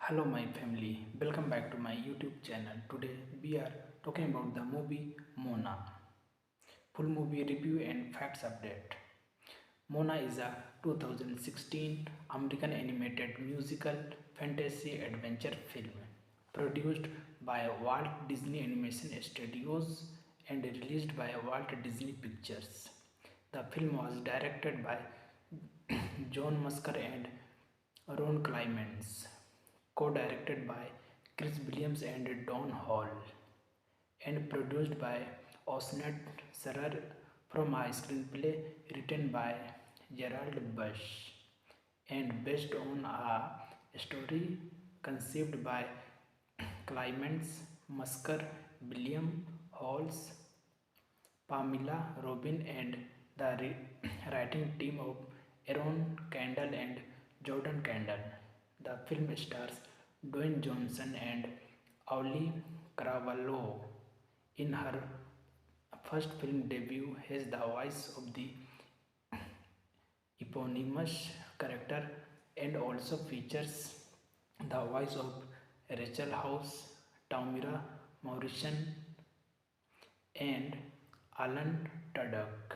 Hello my family, welcome back to my YouTube channel. Today we are talking about the movie Mona. Full movie review and facts update. Mona is a 2016 American animated musical fantasy adventure film produced by Walt Disney Animation Studios and released by Walt Disney Pictures. The film was directed by John Musker and Ron Clements, co-directed by Chris Williams and Don Hall, and produced by Osnet Sarar from a screenplay written by Gerald Bush and based on a story conceived by Clements, Musker, William Halls, Pamela Robin, and the writing team of Aaron Kendall and Jordan Kendall. The film stars Dwayne Johnson and Ollie Caravallo in her first film debut as the voice of the eponymous character and also features the voice of Rachel House, Tamira Morrison, and Alan Tudyk.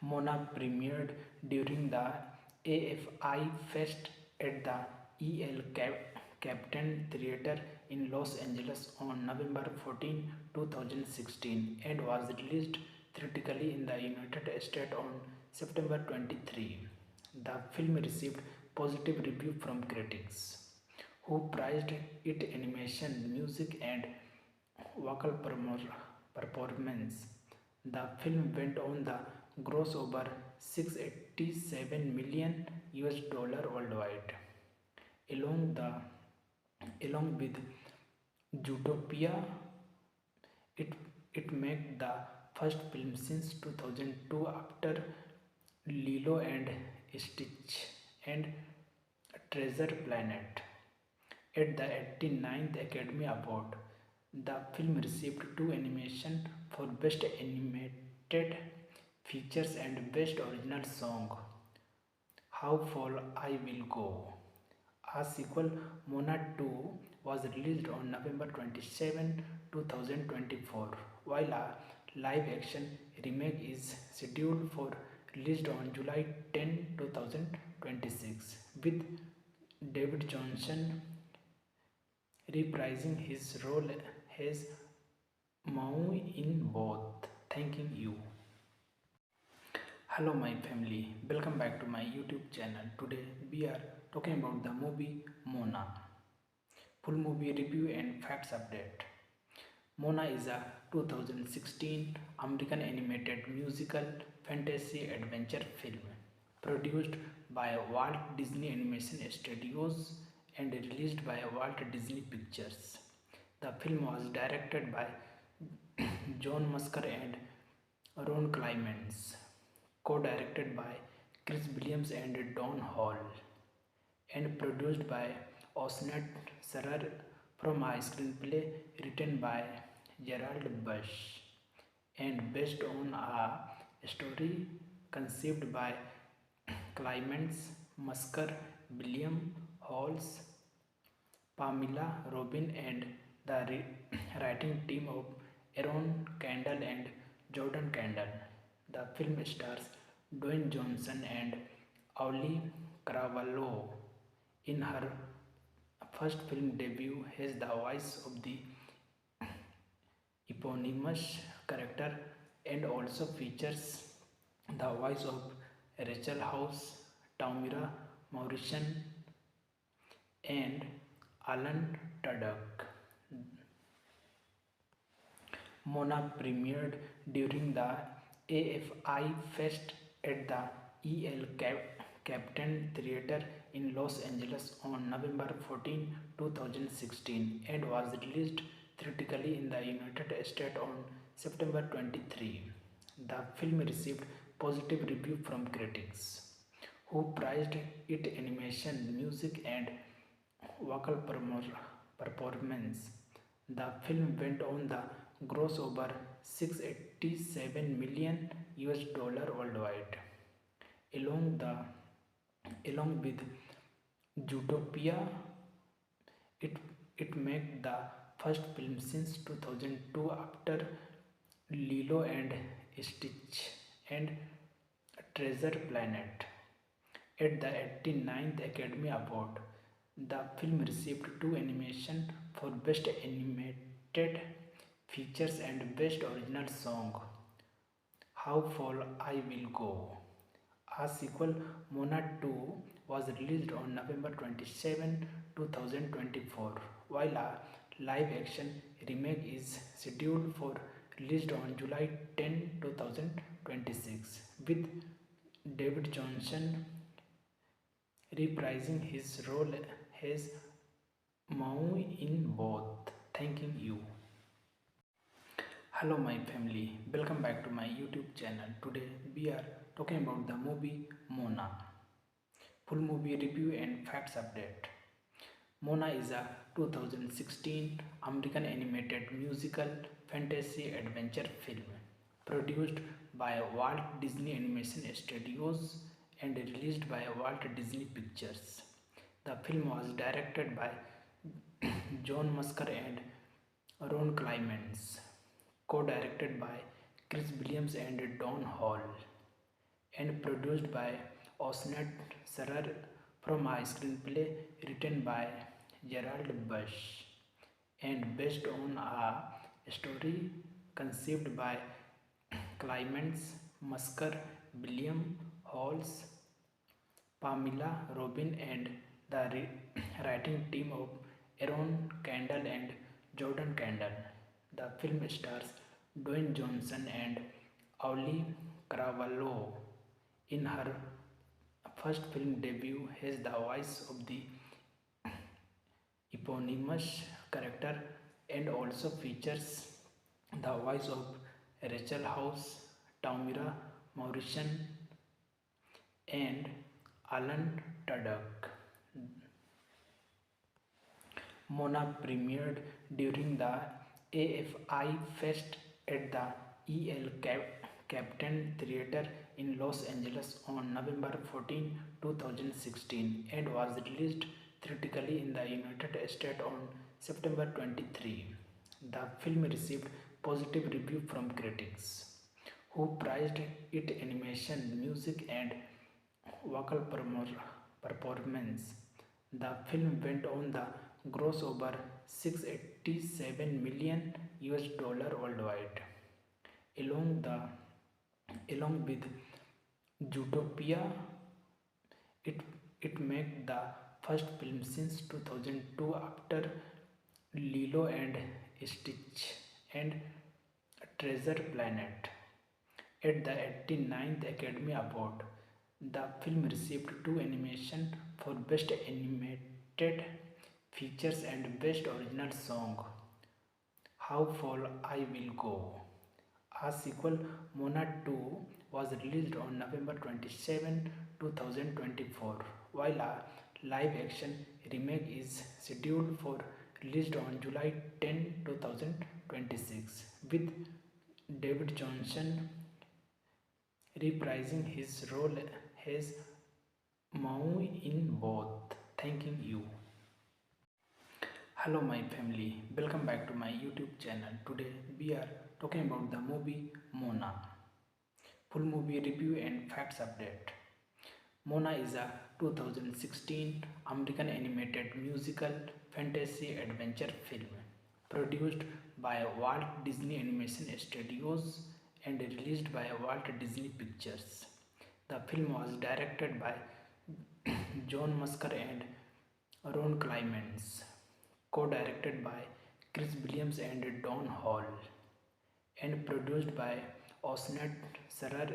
Mona premiered during the AFI Fest at the Captain Theatre in Los Angeles on November 14, 2016 and was released theatrically in the United States on September 23. The film received positive reviews from critics, who praised its animation, music, and vocal performance. The film went on the gross over 687 million US dollar worldwide. Along the along with Zootopia, it it made the first film since 2002 after Lilo and Stitch and Treasure Planet. At the 89th Academy Award, the film received two animations for Best Animated Features and Best Original Song. How Far I Will Go. A sequel, Mona 2, was released on November 27, 2024, while a live action remake is scheduled for released on July 10, 2026, with David Johnson reprising his role as Maui in both. Thanking you. Hello my family, welcome back to my YouTube channel. Today we are talking about the movie Mona. Full movie review and facts update. Mona is a 2016 American animated musical fantasy adventure film produced by Walt Disney Animation Studios and released by Walt Disney Pictures. The film was directed by John Musker and Ron Clements, co-directed by Chris Williams and Don Hall, and produced by Osnet Sarar from a screenplay written by Gerald Bush and based on a story conceived by Clements, Musker, William Halls, Pamela Robin, and the writing team of Aaron Kendall and Jordan Kendall. The film stars Dwayne Johnson and Ollie Caravallo in her first film debut as the voice of the eponymous character and also features the voice of Rachel House, Tamira Morrison, and Alan Tudyk. Mona premiered during the AFI Fest at the Captain Theatre in Los Angeles on November 14, 2016 and was released theatrically in the United States on September 23. The film received positive reviews from critics, who praised its animation, music, and vocal performance. The film went on the gross over 687 million US dollar worldwide. Along with Zootopia. It it made the first film since 2002 after Lilo and Stitch and Treasure Planet. At the 89th Academy Award, the film received two animations for Best Animated Features and Best Original Song. How Far I Will Go. A sequel, Mona 2, was released on November 27, 2024, while a live action remake is scheduled for release on July 10, 2026, with David Johnson reprising his role as Maui in both. Thanking you. Hello, my family. Welcome back to my YouTube channel. Today we are talking about the movie Mona. Full movie review and facts update. Mona is a 2016 American animated musical fantasy adventure film produced by Walt Disney Animation Studios and released by Walt Disney Pictures. The film was directed by John Musker and Ron Clements, co-directed by Chris Williams and Don Hall, and produced by Osnat Sarar from a screenplay written by Gerald Bush and based on a story conceived by Clements, Musker, William Halls, Pamela Robin, and the writing team of Aaron Kendall and Jordan Kendall. The film stars Dwayne Johnson and Ollie Caravallo in her first film debut as the voice of the eponymous character, and also features the voice of Rachel House, Tamira Morrison, and Alan Tudyk. Mona premiered during the AFI Fest at the Captain Theatre in Los Angeles on November 14, 2016, and was released theatrically in the United States on September 23. The film received positive review from critics, who praised its animation, music, and vocal performance. The film went on the gross over 687 million US dollar worldwide. Along the along with Zootopia, it it made the first film since 2002 after Lilo and Stitch and Treasure Planet. At the 89th Academy Award, the film received two animations for Best Animated Features and Best Original Song. How Far I Will Go. A sequel, Mona 2, was released on November 27, 2024, while a live action remake is scheduled for release on July 10, 2026, with David Johnson reprising his role as Maui in both. Thanking you. Hello, my family. Welcome back to my YouTube channel. Today we are talking about the movie Mona. Full movie review and facts update. Mona is a 2016 American animated musical fantasy adventure film produced by Walt Disney Animation Studios and released by Walt Disney Pictures. The film was directed by John Musker and Ron Clements, co-directed by Chris Williams and Don Hall, and produced by Osnat Sarar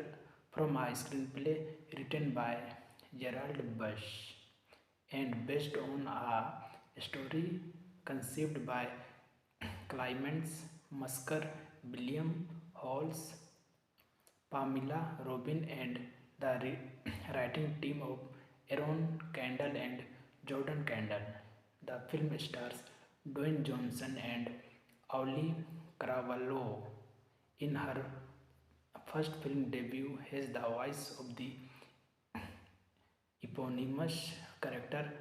from a screenplay written by Gerald Bush and based on a story conceived by Clements, Musker, William Halls, Pamela Robin, and the writing team of Aaron Kendall and Jordan Kendall. The film stars Dwayne Johnson and Ollie Caravallo in her first film debut as the voice of the eponymous character,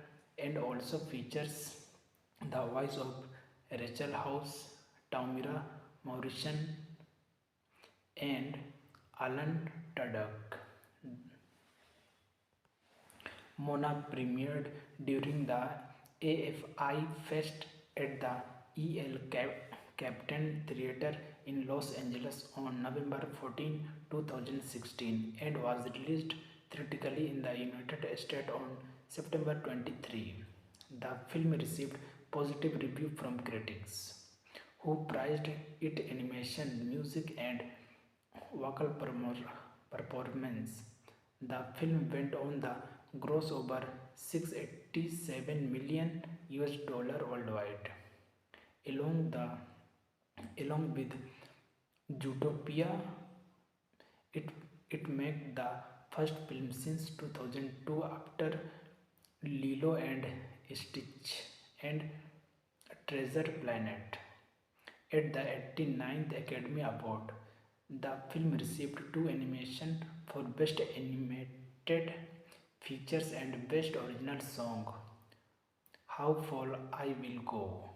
and also features the voice of Rachel House, Tamira Morrison, and Alan Tudyk. Mona premiered during the AFI Fest at the Captain Theatre in Los Angeles on November 14, 2016 and was released theatrically in the United States on September 23. The film received positive review from critics, who praised its animation, music, and vocal performance. The film went on the gross over 687 million US dollar worldwide. Along the along with Zootopia, it it made the first film since 2002 after Lilo and Stitch and Treasure Planet. At the 89th Academy Award, the film received two nominations for Best Animated Features and Best Original Song. How Far I Will Go.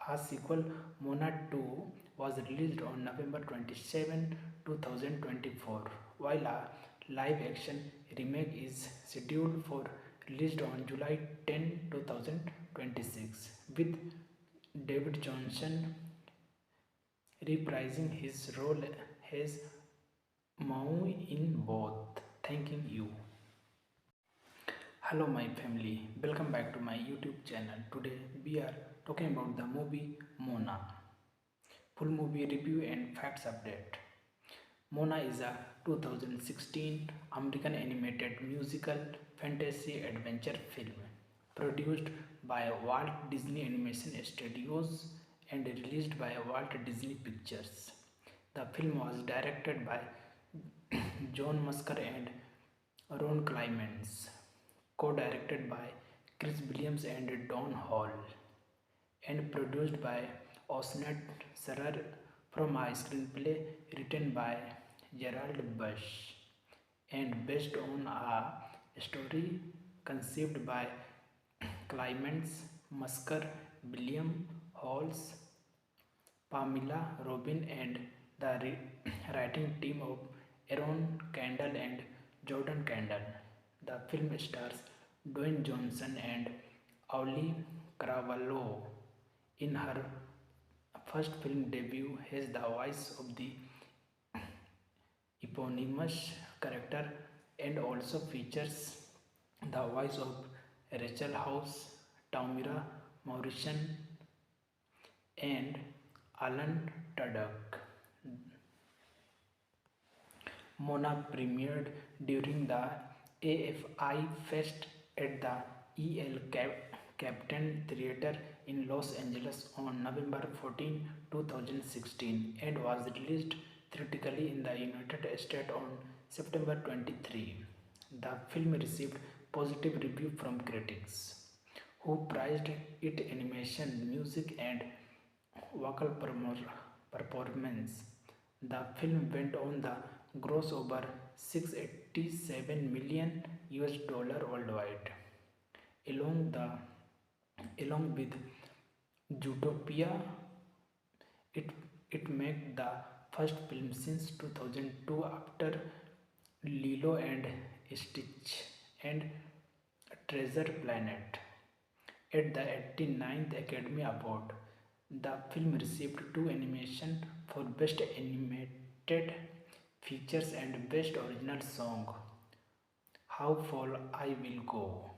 A sequel, Mona 2, was released on November 27, 2024, while a live action remake is scheduled for release on July 10, 2026, with David Johnson reprising his role as Maui in both. Thanking you. Hello my family, welcome back to my YouTube channel. Today we are talking about the movie Mona. Full movie review and facts update. Mona is a 2016 American animated musical fantasy adventure film produced by Walt Disney Animation Studios and released by Walt Disney Pictures. The film was directed by John Musker and Ron Clements, co-directed by Chris Williams and Don Hall, and produced by Osnat Sarar from a screenplay written by Gerald Bush and based on a story conceived by Clements, Musker, William Halls, Pamela Robin, and the writing team of Aaron Kendall and Jordan Kendall. The film stars Dwayne Johnson and Ollie Caravallo in her first film debut as the voice of the eponymous character, and also features the voice of Rachel House, Tamira Morrison, and Alan Tudyk. Mona premiered during the AFI Fest at the Captain Theatre in Los Angeles on November 14, 2016 and was released theatrically in the United States on September 23. The film received positive review from critics, who praised its animation, music, and vocal performance. The film went on the gross over 687 million US dollar worldwide. Along with Zootopia, it it made the first film since 2002 after Lilo and Stitch and Treasure Planet. At the 89th Academy Award, the film received two nominations for Best Animated Features and Best Original Song. How Far I Will Go.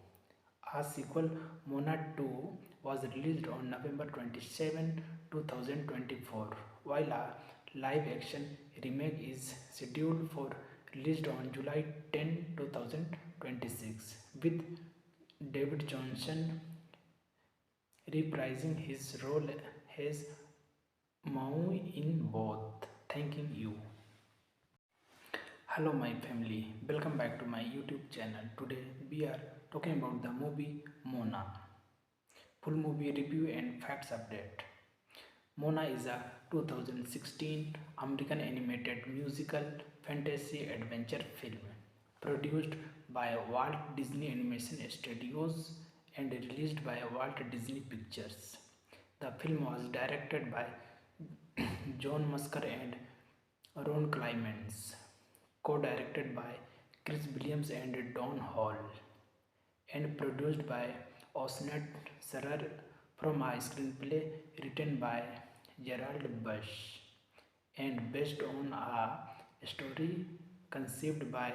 A sequel, Mona 2, was released on November 27, 2024, while a live action remake is scheduled for release on July 10, 2026, with David Johnson reprising his role as Maui in both. Thanking you. Hello my family, welcome back to my YouTube channel. Today we are talking about the movie Mona. Full movie review and facts update. Mona is a 2016 American animated musical fantasy adventure film produced by Walt Disney Animation Studios and released by Walt Disney Pictures. The film was directed by John Musker and Ron Clements, co-directed by Chris Williams and Don Hall, and produced by Osnet Sarar from a screenplay written by Gerald Bush and based on a story conceived by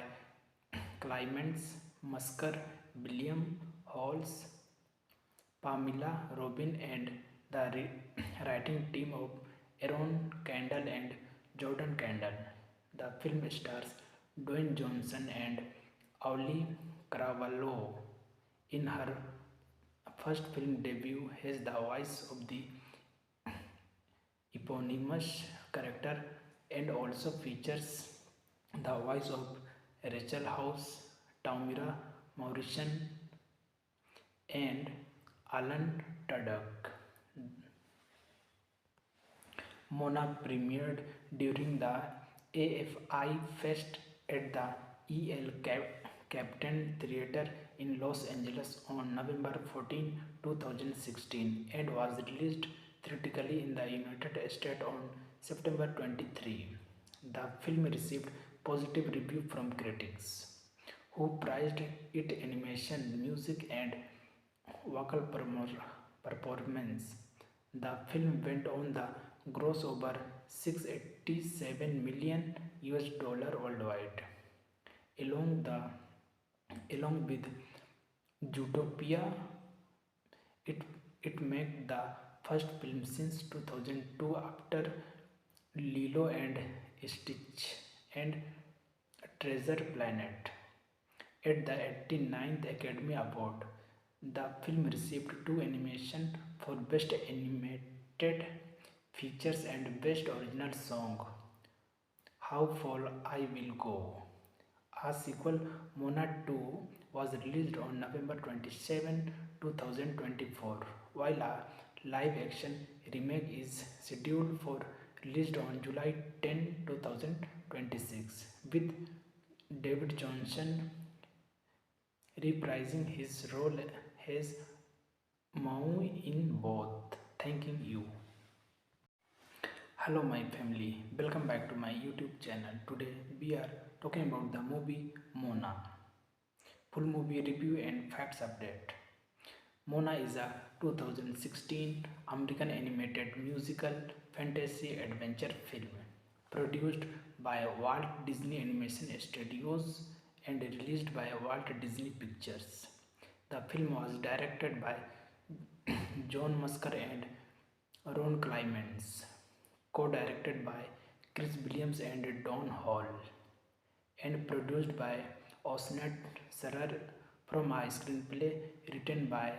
Clements, Musker, William Halls, Pamela Robin, and the writing team of Aaron Kendall and Jordan Kendall. The film stars Dwayne Johnson and Ollie Caravallo in her first film debut as the voice of the eponymous character and also features the voice of Rachel House, Tamira Morrison, and Alan Tudyk. Mona premiered during the AFI Fest at the Captain Theatre in Los Angeles on November 14, 2016 and was released theatrically in the United States on September 23. The film received positive reviews from critics, who praised its animation, music, and vocal performance. The film went on the gross over 687 million US dollar worldwide. Along with Zootopia, it it made the first film since 2002 after Lilo and Stitch and Treasure Planet. At the 89th Academy Award, the film received two nominations for Best Animated Features and Best Original Song. How Far I Will Go. A sequel, Mona 2, was released on November 27, 2024, while a live-action remake is scheduled for release on July 10, 2026, with David Johnson reprising his role as Maui in both. Thanking you. Hello my family, welcome back to my YouTube channel. Today we are talking about the movie Mona. Full movie review and facts update. Mona is a 2016 American animated musical fantasy adventure film produced by Walt Disney Animation Studios and released by Walt Disney Pictures. The film was directed by John Musker and Ron Clements, co-directed by Chris Williams and Don Hall, and produced by Osnet Sarar from a screenplay written by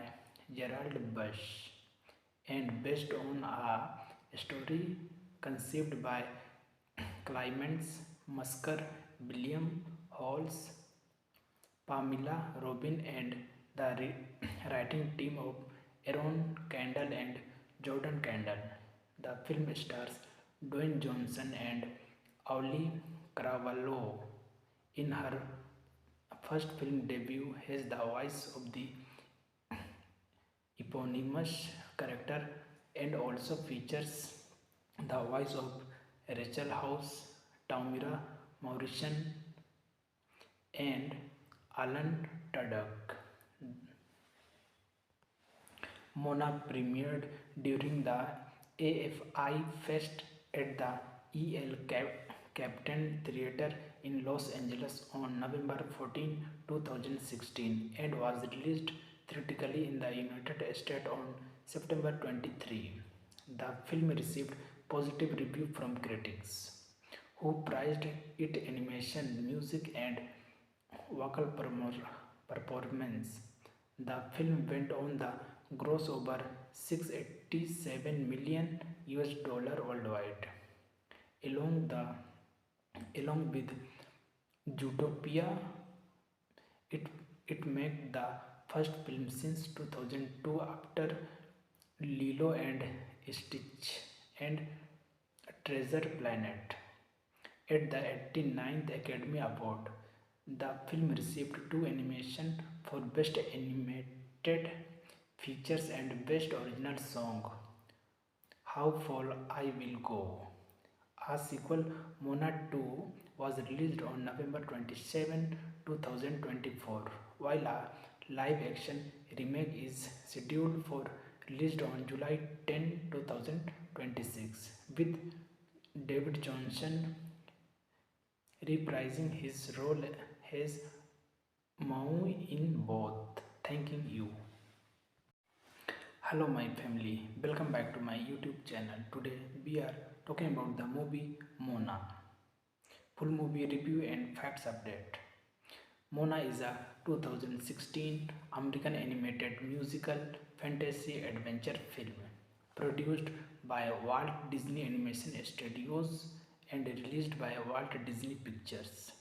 Gerald Bush and based on a story conceived by Clements, Musker, William Halls, Pamela Robin, and the writing team of Aaron Kendall and Jordan Kendall. The film stars Dwayne Johnson and Ollie Caravallo in her first film debut as the voice of the eponymous character and also features the voice of Rachel House, Tamira Morrison, and Alan Tudyk. Mona premiered during the AFI Fest at the Captain Theatre in Los Angeles on November 14, 2016 and was released theatrically in the United States on September 23. The film received positive reviews from critics, who praised its animation, music, and vocal performance. The film went on the gross over 687 million US dollar worldwide. Along with Zootopia, it made the first film since 2002 after Lilo and Stitch and Treasure Planet. At the 89th Academy Award, the film received two nominations for Best Animated features and best original song. How Fall I Will Go. A sequel, Mona 2, was released on November 27, 2024, while a live action remake is scheduled for release on July 10, 2026, with David Johnson reprising his role as Maui in both. Thanking you. Hello my family, welcome back to my YouTube channel. Today we are talking about the movie Mona. Full movie review and facts update. Mona is a 2016 American animated musical fantasy adventure film produced by Walt Disney Animation Studios and released by Walt Disney Pictures.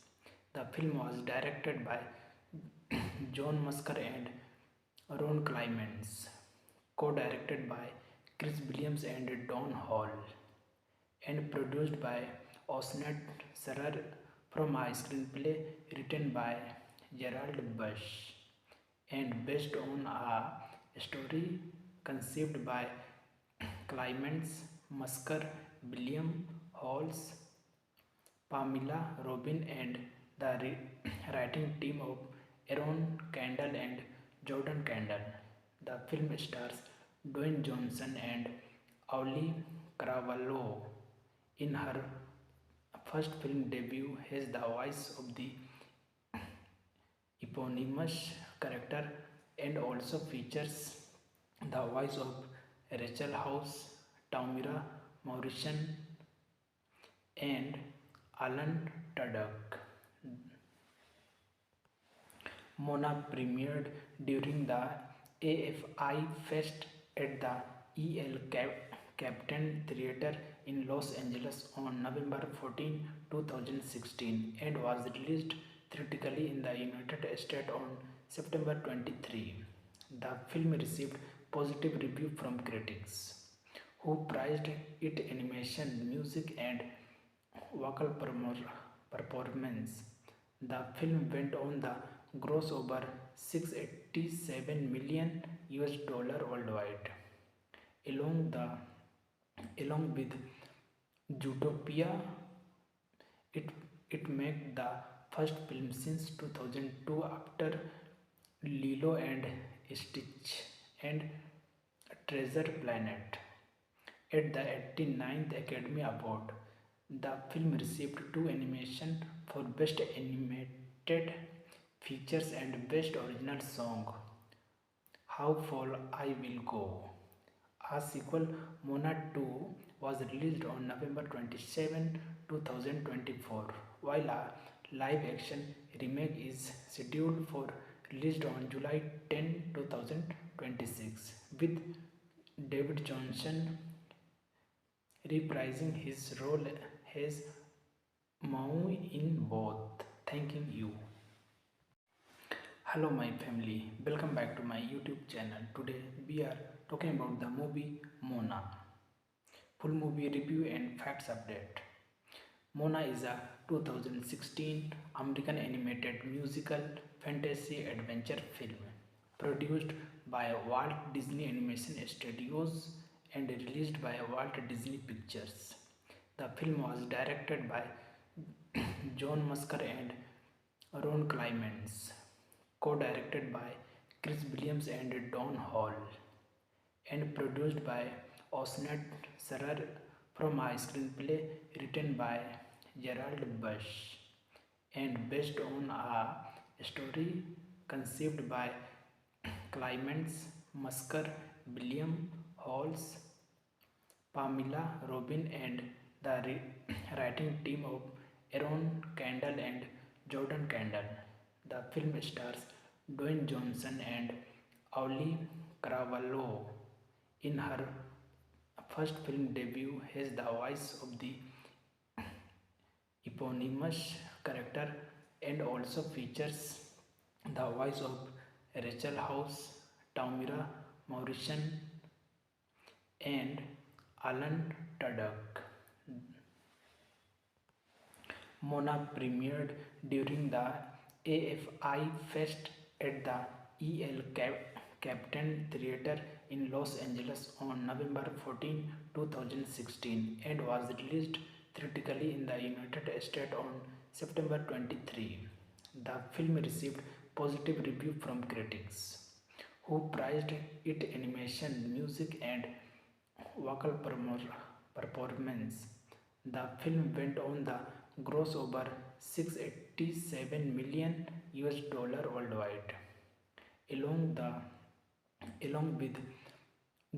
The film was directed by John Musker and Ron Clements, co-directed by Chris Williams and Don Hall, and produced by Osnet Serrer from a screenplay written by Gerald Bush and based on a story conceived by Clements, Musker, William Halls, Pamela Robin, and the writing team of Aaron Kendall and Jordan Kendall. The film stars Dwayne Johnson and Ollie Caravallo in her first film debut as the voice of the eponymous character, and also features the voice of Rachel House, Tamira Morrison, and Alan Tudyk. Mona premiered during the AFI Fest at the Captain Theatre in Los Angeles on November 14, 2016, and was released theatrically in the United States on September 23. The film received positive review from critics, who praised its animation, music, and vocal performance. The film went on the gross over 687 million US dollar worldwide, along the along with Zootopia. It it made the first film since 2002 after Lilo and Stitch and Treasure Planet. At the 89th Academy Award, the film received two animations for Best Animated Features and Best Original Song. How Fall I Will Go. A sequel, Mona 2, was released on November 27, 2024, while a live action remake is scheduled for release on July 10, 2026, with David Johnson reprising his role as Maui in both. Thanking you. Hello my family, welcome back to my YouTube channel. Today we are talking about the movie Mona. Full movie review and facts update. Mona is a 2016 American animated musical fantasy adventure film produced by Walt Disney Animation Studios and released by Walt Disney Pictures. The film was directed by John Musker and Ron Clements, co-directed by Chris Williams and Don Hall, and produced by Osnet Serrer from a screenplay written by Gerald Bush and based on a story conceived by Clements, Musker, William Halls, Pamela Robin, and the writing team of Aaron Kendall and Jordan Kendall. The film stars Dwayne Johnson and Ollie Caravallo in her first film debut as the voice of the eponymous character, and also features the voice of Rachel House, Tamira Morrison, and Alan Tudyk. Mona premiered during the AFI Fest at the Captain Theater in Los Angeles on November 14, 2016 and was released theatrically in the United States on September 23. The film received positive review from critics, who praised its animation, music, and vocal performance. The film went on the gross over 687 million US dollar worldwide. Along the along with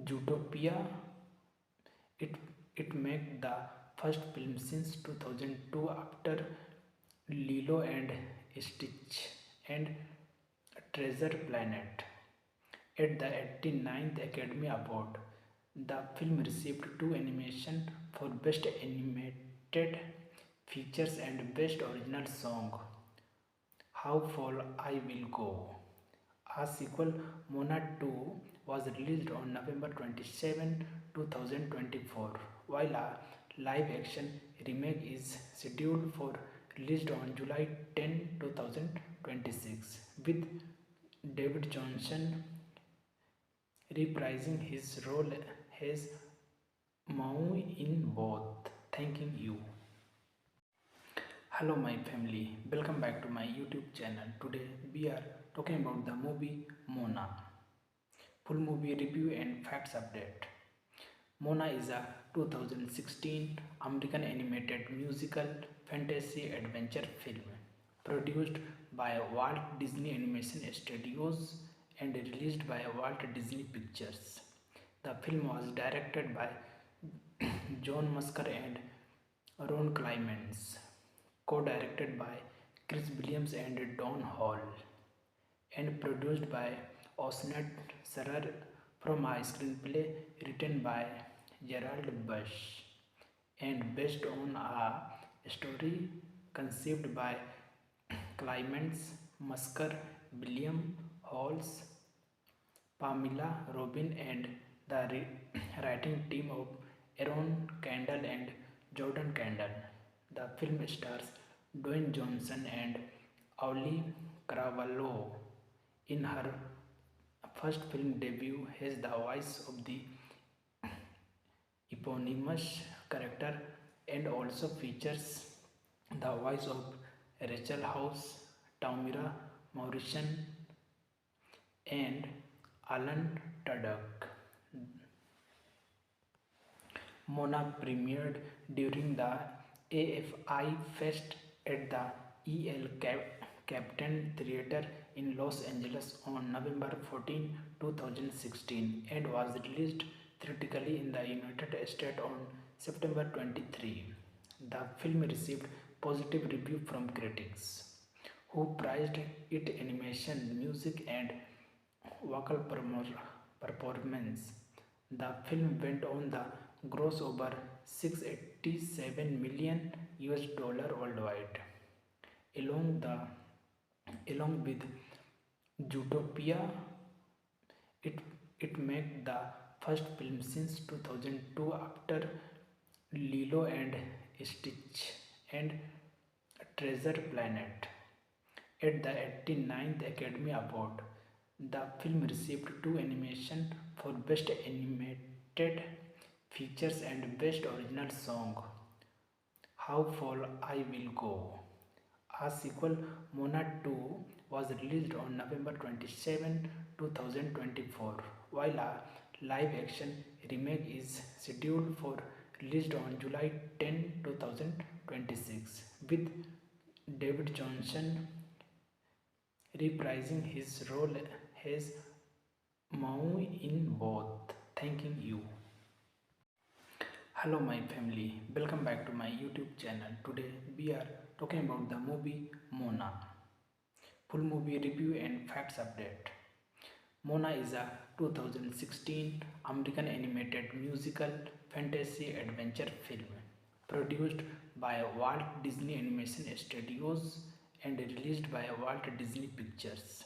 Zootopia, it it made the first film since 2002 after Lilo and Stitch and Treasure Planet. At the 89th Academy Award, the film received two animations for Best Animated Features and Best Original Song. How Far I Will Go. A sequel, Mona 2, was released on November 27, 2024, while a live action remake is scheduled for release on July 10, 2026, with David Johnson reprising his role as Maui in both. Thanking you. Hello my family, welcome back to my YouTube channel. Today we are talking about the movie Mona. Full movie review and facts update. Mona is a 2016 American animated musical fantasy adventure film produced by Walt Disney Animation Studios and released by Walt Disney Pictures. The film was directed by John Musker and Ron Clements, co-directed by Chris Williams and Don Hall, and produced by Osnat Sarar from a screenplay written by Gerald Bush and based on a story conceived by Clements, Musker, William Halls, Pamela Robin, and the writing team of Aaron Kendall and Jordan Kendall. The film stars Dwayne Johnson and Ollie Caravallo in her first film debut as the voice of the eponymous character, and also features the voice of Rachel House, Tamira Morrison, and Alan Tudyk. Mona premiered during the AFI Fest at the Captain Theater in Los Angeles on November 14, 2016 and was released theatrically in the United States on September 23. The film received positive review from critics, who praised its animation, music, and vocal performance. The film went on the gross over 687 million US dollar worldwide. Along with Zootopia, it it made the first film since 2002 after Lilo and Stitch and Treasure Planet. At the 89th Academy Award, the film received two animations for Best Animated Features and Best Original Song. How Far I Will Go. A sequel, Mona 2, was released on November 27, 2024, while a live action remake is scheduled for release on July 10, 2026, with David Johnson reprising his role as Maui in both. Thanking you. Hello my family, welcome back to my YouTube channel. Today we are talking about the movie Mona. Full movie review and facts update. Mona is a 2016 American animated musical fantasy adventure film produced by Walt Disney Animation Studios and released by Walt Disney Pictures.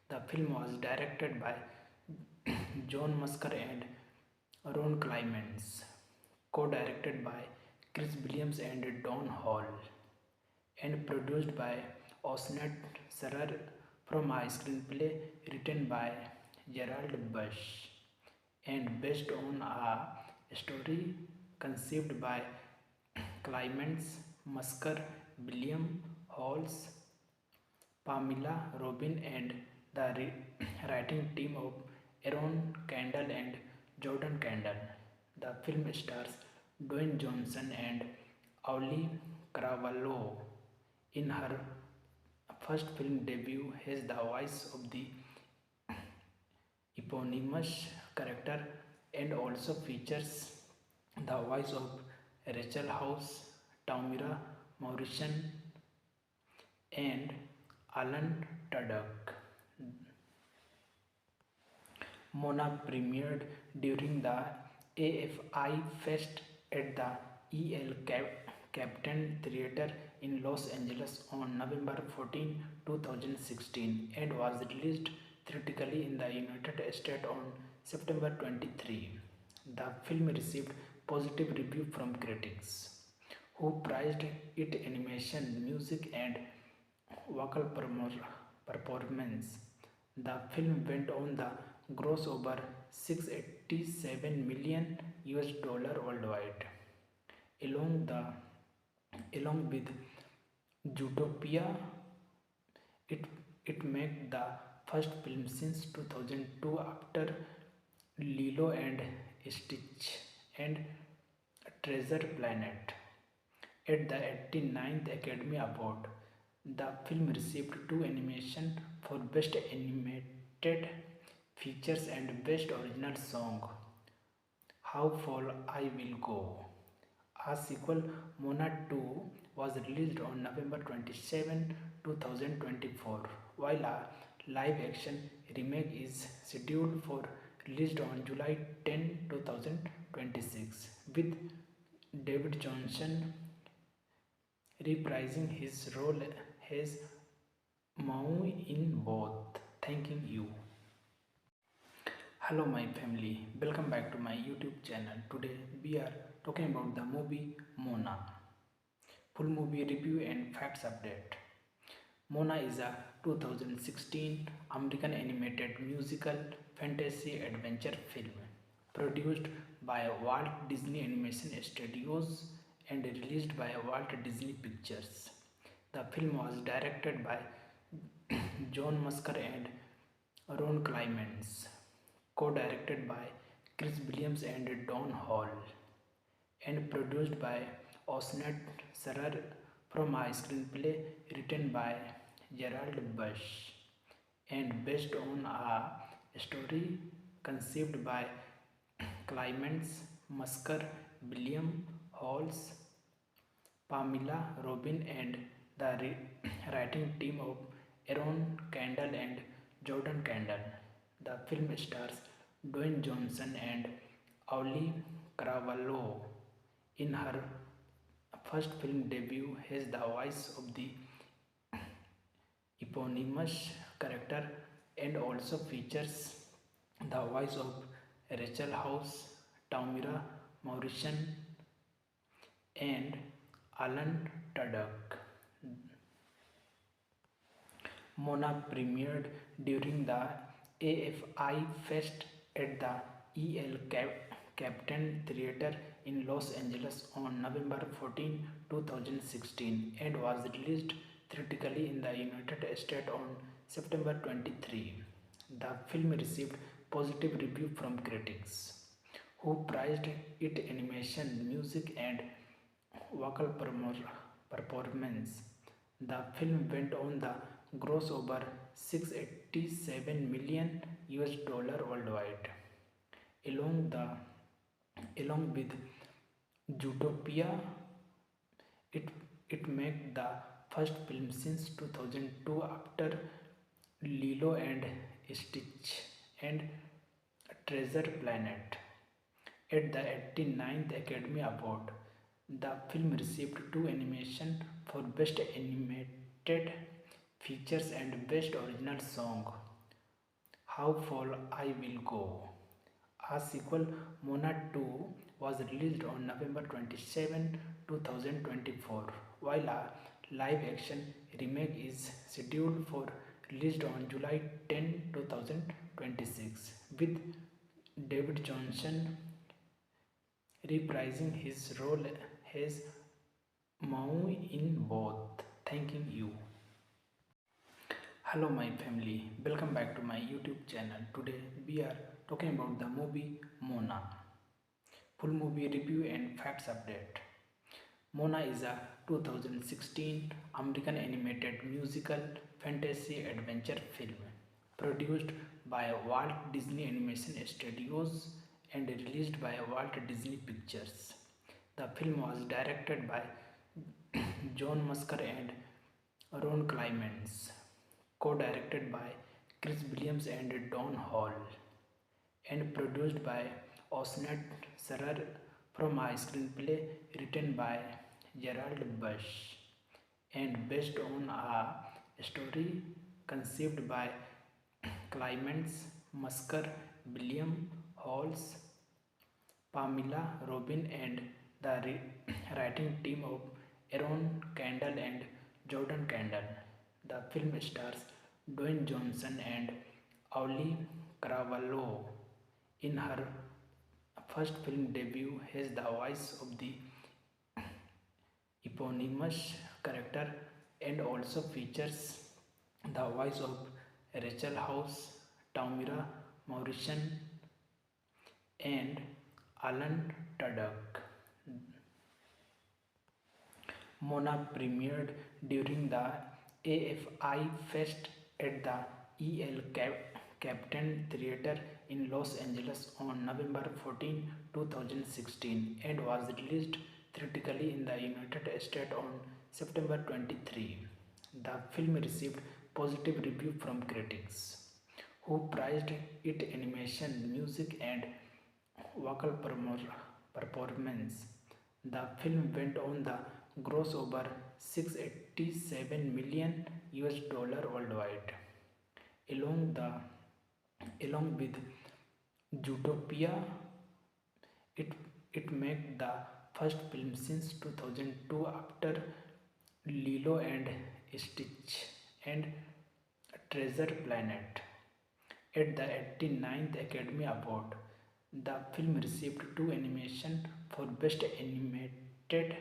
The film was directed by John Musker and Ron Clements, co-directed by Chris Williams and Don Hall, and produced by Osnat Sarar from a screenplay written by Gerald Bush and based on a story conceived by Clements Musker, William Halls, Pamela Robin, and the writing team of Aaron Kendall and Jordan Kendall. The film stars Dwayne Johnson and Ollie Caravallo in her first film debut as the voice of the eponymous character and also features the voice of Rachel House, Tamira Morrison, and Alan Tudyk. Mona premiered during the AFI Fest at the Captain Theatre in Los Angeles on November 14, 2016 and was released theatrically in the United States on September 23. The film received positive review from critics, who praised its animation, music, and vocal performance. The film went on the gross over 687 million US dollar worldwide. Along the along with Zootopia, it it made the first film since 2002 after Lilo and Stitch and Treasure Planet. At the 89th Academy Award, the film received two animations for Best Animated Features and Best Original Song. How Far I Will Go. A sequel, Mona 2, was released on November 27, 2024, while a live-action remake is scheduled for release on July 10, 2026, with David Johnson reprising his role as Maui in both. Thanking you. Hello my family, welcome back to my YouTube channel. Today we are talking about the movie Mona. Full movie review and facts update. Mona is a 2016 American animated musical fantasy adventure film produced by Walt Disney Animation Studios and released by Walt Disney Pictures. The film was directed by John Musker and Ron Clements, co-directed by Chris Williams and Don Hall, and produced by Osnet Sarar from a screenplay written by Gerald Bush and based on a story conceived by Clements Musker, William Halls, Pamela Robin, and the writing team of Aaron Kendall and Jordan Kendall. The film stars Dwayne Johnson and Ollie Caravallo in her first film debut as the voice of the eponymous character and also features the voice of Rachel House, Tamira Morrison, and Alan Tudyk. Mona premiered during the AFI Fest at the Captain Theatre in Los Angeles on November 14, 2016 and was released theatrically in the United States on September 23. The film received positive review from critics, who praised its animation, music, and vocal performance. The film went on the gross over 687 million US dollar worldwide. Along with Zootopia, it made the first film since 2002 after Lilo and Stitch and Treasure Planet. At the 89th Academy Award, the film received two animations for Best Animated Features and Best Original Song. How Far I Will Go. A sequel, Mona 2, was released on November 27, 2024, while a live-action remake is scheduled for release on July 10, 2026, with David Johnson reprising his role as Maui in both. Thanking you. Hello, my family. Welcome back to my YouTube channel. Today we are talking about the movie Mona. Full movie review and facts update. Mona is a 2016 American animated musical fantasy adventure film produced by Walt Disney Animation Studios and released by Walt Disney Pictures. The film was directed by John Musker and Ron Clements, co-directed by Chris Williams and Don Hall, and produced by Osnet Serrer from a screenplay written by Gerald Bush and based on a story conceived by Clements, Musker, William Halls, Pamela Robin, and the writing team of Aaron Kendall and Jordan Kendall. The film stars Dwayne Johnson and Ollie Caravallo in her first film debut as the voice of the eponymous character, and also features the voice of Rachel House, Tamira Morrison, and Alan Tudyk. Mona premiered during the AFI Fest at the Captain Theatre in Los Angeles on November 14, 2016, and was released theatrically in the United States on September 23. The film received positive review from critics, who praised its animation, music, and vocal performance. The film went on the gross over 687 million US dollar worldwide, along with Zootopia. It it made the first film since 2002 after Lilo and Stitch and Treasure Planet. At the 89th Academy Award, the film received two nominations for Best Animated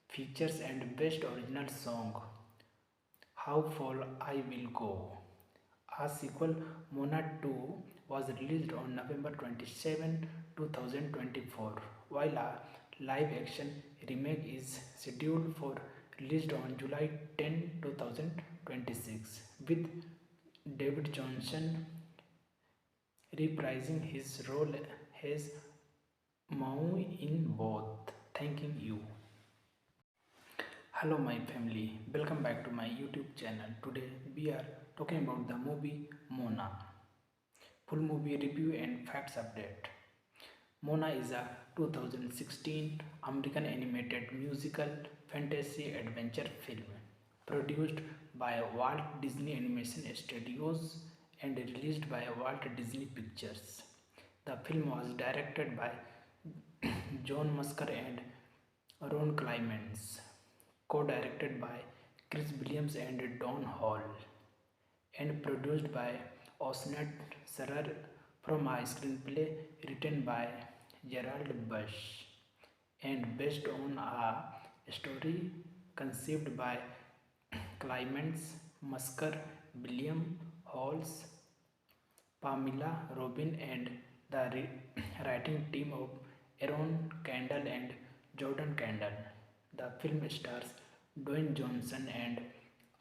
Features and Best Original Song. How Far I Will Go. A sequel, Mona 2, was released on November 27, 2024, while a live-action remake is scheduled for release on July 10, 2026, with David Johnson reprising his role as Maui in both. Thanking you. Hello, my family. Welcome back to my YouTube channel. Today we are talking about the movie Mona. Full movie review and facts update. Mona is a 2016 American animated musical fantasy adventure film produced by Walt Disney Animation Studios and released by Walt Disney Pictures. The film was directed by John Musker and Ron Clements, co-directed by Chris Williams and Don Hall, and produced by Osnet Serrer from a screenplay written by Gerald Bush and based on a story conceived by Clements, Musker, William Halls, Pamela Robin, and the writing team of Aaron Kendall and Jordan Kendall. The film stars Dwayne Johnson and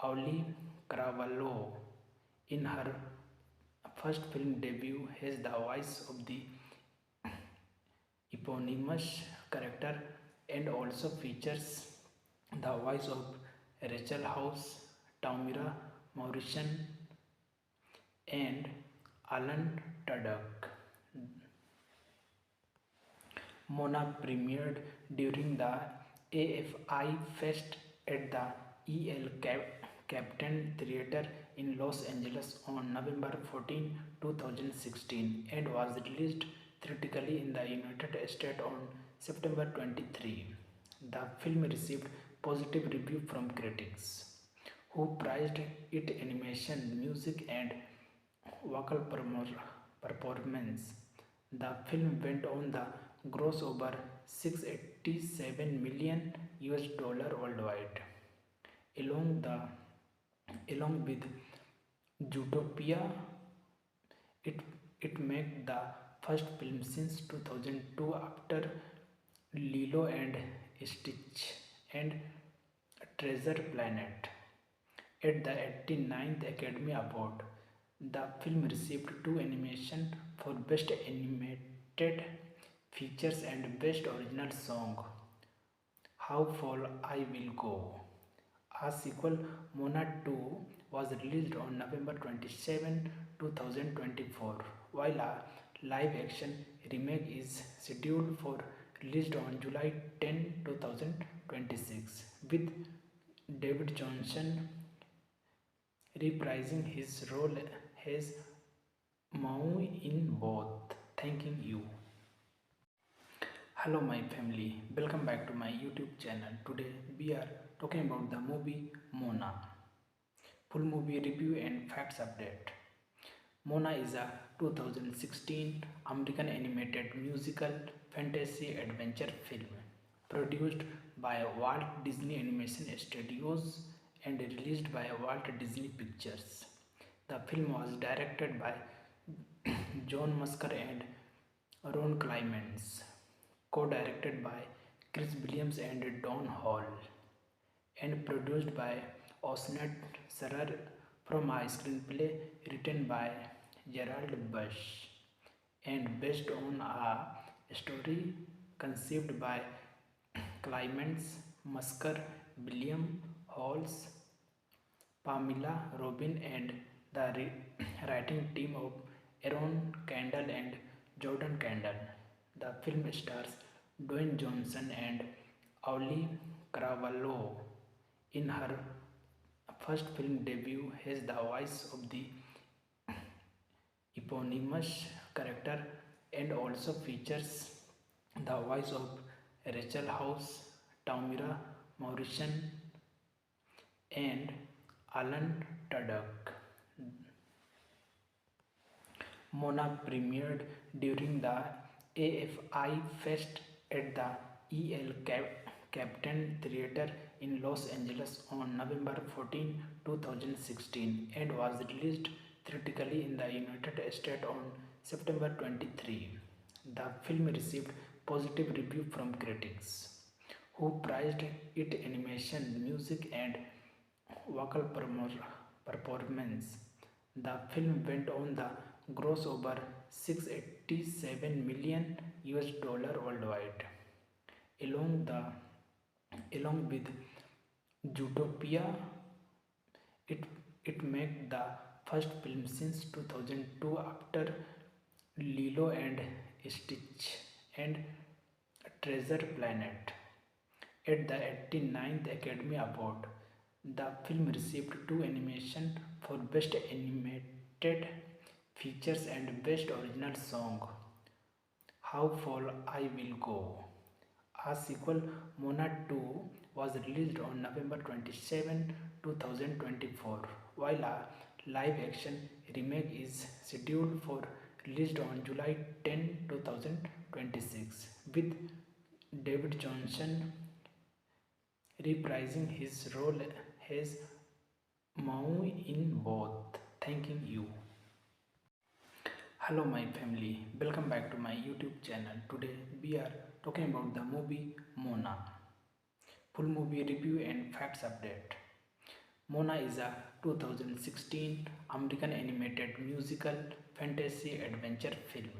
Ollie Caravallo in her first film debut as the voice of the eponymous character, and also features the voice of Rachel House, Tamira Morrison, and Alan Tudyk. Mona premiered during the AFI Fest at the Captain Theatre in Los Angeles on November 14, 2016, and was released theatrically in the United States on September 23. The film received positive review from critics, who praised its animation, music, and vocal performance. The film went on the gross over 687 million US dollar worldwide. Along the along with Zootopia, it it made the first film since 2002 after Lilo and Stitch and Treasure Planet. At the 89th Academy Award, the film received two animations for Best Animated Features and Best Original Song. How Far I Will Go. A sequel, Mona 2, was released on November 27, 2024, while a live action remake is scheduled for release on July 10, 2026, with David Johnson reprising his role as Maui in both. Thanking you. Hello, my family. Welcome back to my YouTube channel. Today we are talking about the movie Mona. Full movie review and facts update. Mona is a 2016 American animated musical fantasy adventure film produced by Walt Disney Animation Studios and released by Walt Disney Pictures. The film was directed by John Musker and Ron Clements, co-directed by Chris Williams and Don Hall, and produced by Osnet Sarar from a screenplay written by Gerald Bush and based on a story conceived by Clements, Musker, William Halls, Pamela Robin, and the writing team of Aaron Kendall and Jordan Kendall. The film stars Dwayne Johnson and Ollie Cravalho in her first film debut as the voice of the eponymous character, and also features the voice of Rachel House, Tamira Morrison, and Alan Tudyk. Mona premiered during the AFI Fest at the Captain Theatre in Los Angeles on November 14, 2016, and was released theatrically in the United States on September 23. The film received positive review from critics, who praised its animation, music, and vocal performance. The film went on the gross over 687 million US dollar worldwide. Along with Zootopia, it it made the first film since 2002 after Lilo and Stitch and Treasure Planet. At the 89th Academy Award, the film received two animations for Best Animated Features and Best Original Song. How Far I Will Go. A sequel, Mona 2, was released on November 27, 2024, while a live action remake is scheduled for release on July 10, 2026, with David Johnson reprising his role as Maui in both. Thanking you. Hello, my family. Welcome back to my YouTube channel. Today we are talking about the movie Mona. Full movie review and facts update. Mona is a 2016 American animated musical fantasy adventure film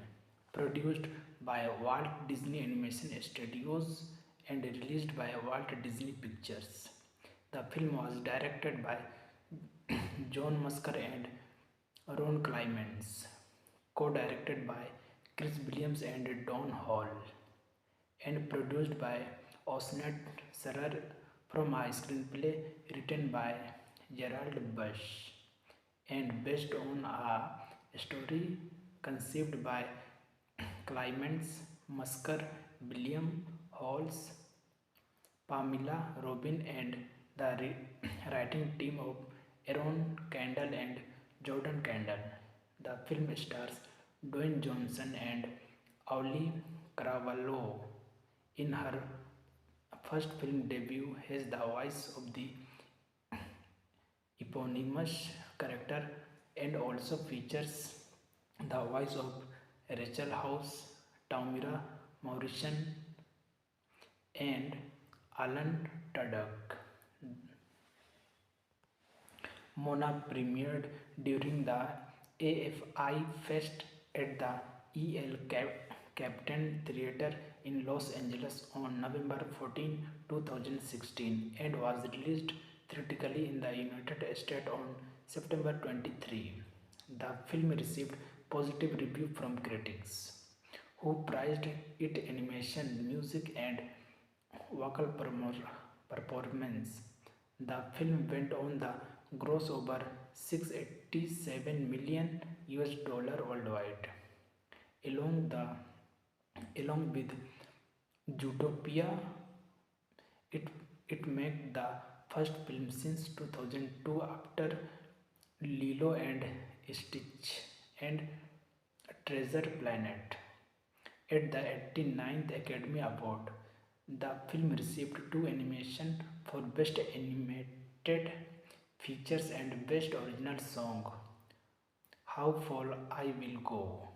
produced by Walt Disney Animation Studios and released by Walt Disney Pictures. The film was directed by John Musker and Ron Clements, co-directed by Chris Williams and Don Hall, and produced by Osnet Sarar from a screenplay written by Gerald Bush and based on a story conceived by Clements, Musker, William Halls, Pamela Robin, and the writing team of Aaron Kendall and Jordan Kendall. The film stars Dwayne Johnson and Ollie Caravallo in her first film debut has the voice of the eponymous character and also features the voice of Rachel House, Tamira Morrison, and Alan Tudyk. Mona premiered during the AFI Fest at the Captain Theatre in Los Angeles on November 14, 2016 and was released theatrically in the United States on September 23. The film received positive review from critics, who praised its animation, music, and vocal performance. The film went on the gross over 687 million US dollar worldwide. Along the along with Zootopia, it it made the first film since 2002 after Lilo and Stitch and Treasure Planet. At the 89th Academy Award, the film received two animations for Best Animated Features and Best Original Song. How Far I Will Go.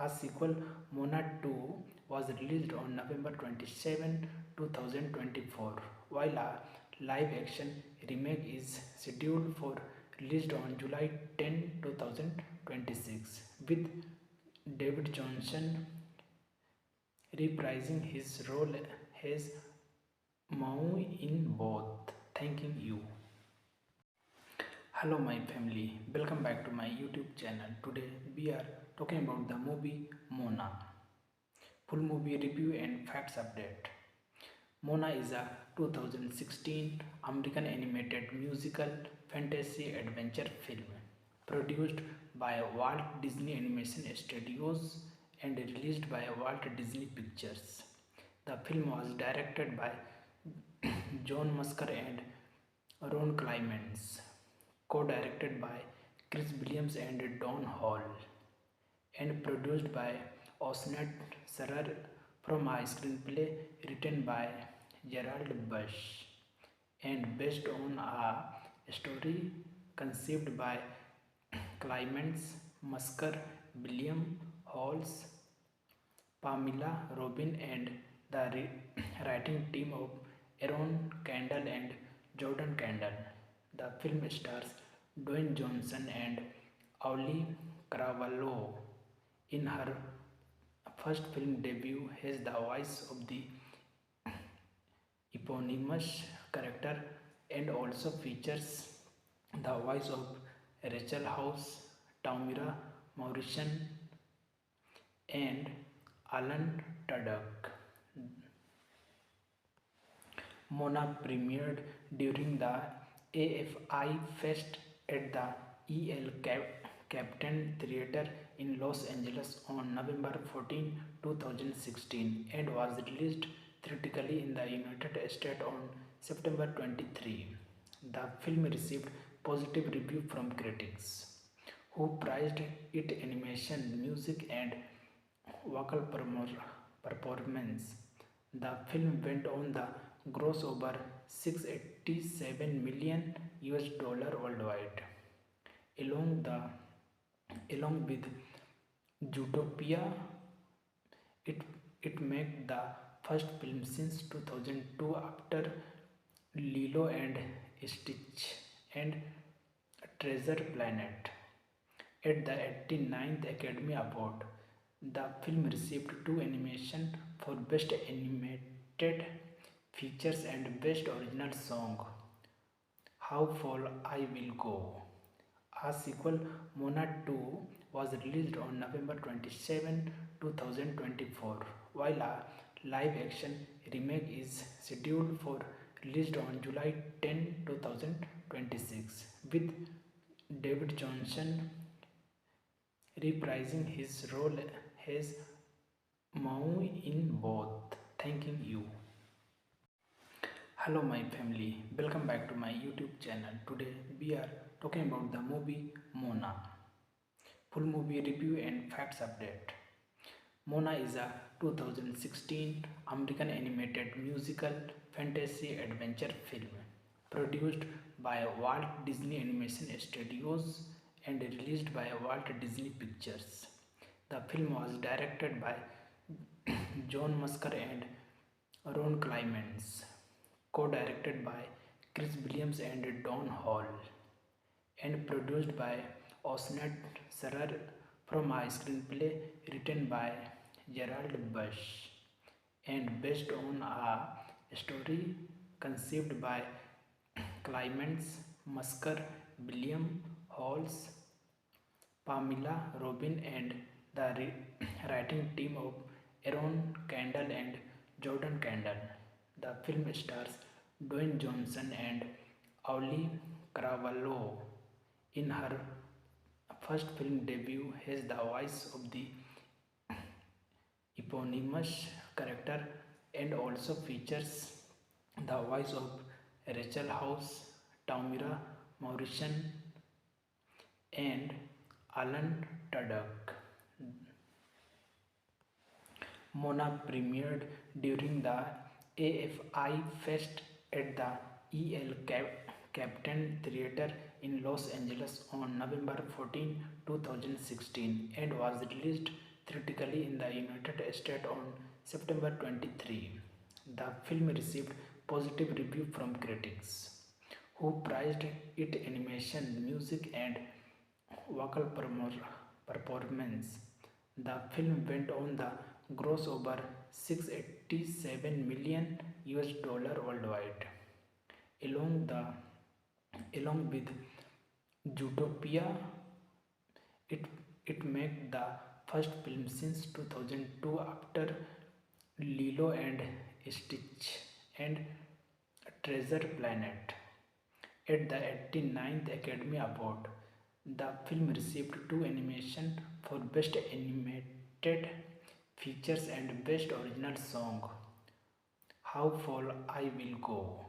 A sequel, Mona 2, was released on November 27, 2024, while a live-action remake is scheduled for release on July 10, 2026, with David Johnson reprising his role as Maui in both. Thanking you. Hello my family, welcome back to my YouTube channel. Today we are talking about the movie Mona. Full movie review and facts update. Mona is a 2016 American animated musical fantasy adventure film produced by Walt Disney Animation Studios and released by Walt Disney Pictures. The film was directed by John Musker and Ron Clements, co-directed by Chris Williams and Don Hall, and produced by Osnet Sarar from a screenplay written by Gerald Bush and based on a story conceived by Clements, Musker, William Halls, Pamela Robin, and the writing team of Aaron Kendall and Jordan Kendall. The film stars Dwayne Johnson and Ollie Caravallo in her first film debut has the voice of the eponymous character and also features the voice of Rachel House, Tamira Morrison, and Alan Tudyk. Mona premiered during the AFI Fest at the Captain Theatre in Los Angeles on November 14, 2016 and was released theatrically in the United States on September 23. The film received positive review from critics, who praised its animation, music, and vocal performance. The film went on the gross over 687 million US dollar worldwide. Along with Zootopia, it made the first film since 2002 after Lilo and Stitch and Treasure Planet. At the 89th Academy Award, the film received two animations for Best Animated Features and Best Original Song. How Far I Will Go. A sequel, Mona 2, was released on November 27, 2024, while a live-action remake is scheduled for release on July 10, 2026, with David Johnson reprising his role as Maui in both. Thanking you. Hello my family, welcome back to my YouTube channel. Today we are talking about the movie Mona. Full movie review and facts update. Mona is a 2016 American animated musical fantasy adventure film produced by Walt Disney Animation Studios and released by Walt Disney Pictures. The film was directed by John Musker and Ron Clements, co-directed by Chris Williams and Don Hall, and produced by Osnet Serrer from a screenplay written by Gerald Bush and based on a story conceived by Clements, Musker, William Halls, Pamela Robin, and the writing team of Aaron Kendall and Jordan Kendall. The film stars Dwayne Johnson and Ollie Caravallo in her first film debut as the voice of the eponymous character and also features the voice of Rachel House, Tamira Morrison, and Alan Tudyk. Mona premiered during the AFI Fest at the Captain Theatre in Los Angeles on November 14, 2016 and was released theatrically in the United States on September 23. The film received positive review from critics, who praised its animation, music, and vocal performance. The film went on the gross over 687 million US dollar worldwide. Along the along with Zootopia, it it made the first film since 2002 after Lilo and Stitch and Treasure Planet. At the 89th Academy Award, the film received two animations for Best Animated Features and Best Original Song. How Far I Will Go.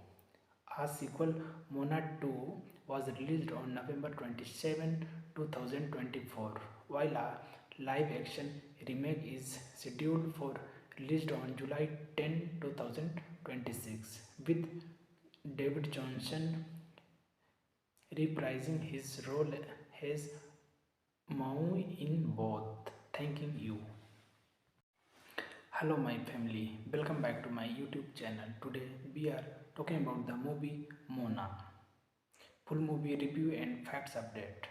A sequel, Mona 2, was released on November 27, 2024, while a live-action remake is scheduled for release on July 10, 2026, with David Johnson reprising his role as Maui in both. Thanking you. Hello my family, welcome back to my YouTube channel. Today we are talking about the movie Mona. Full movie review and facts update.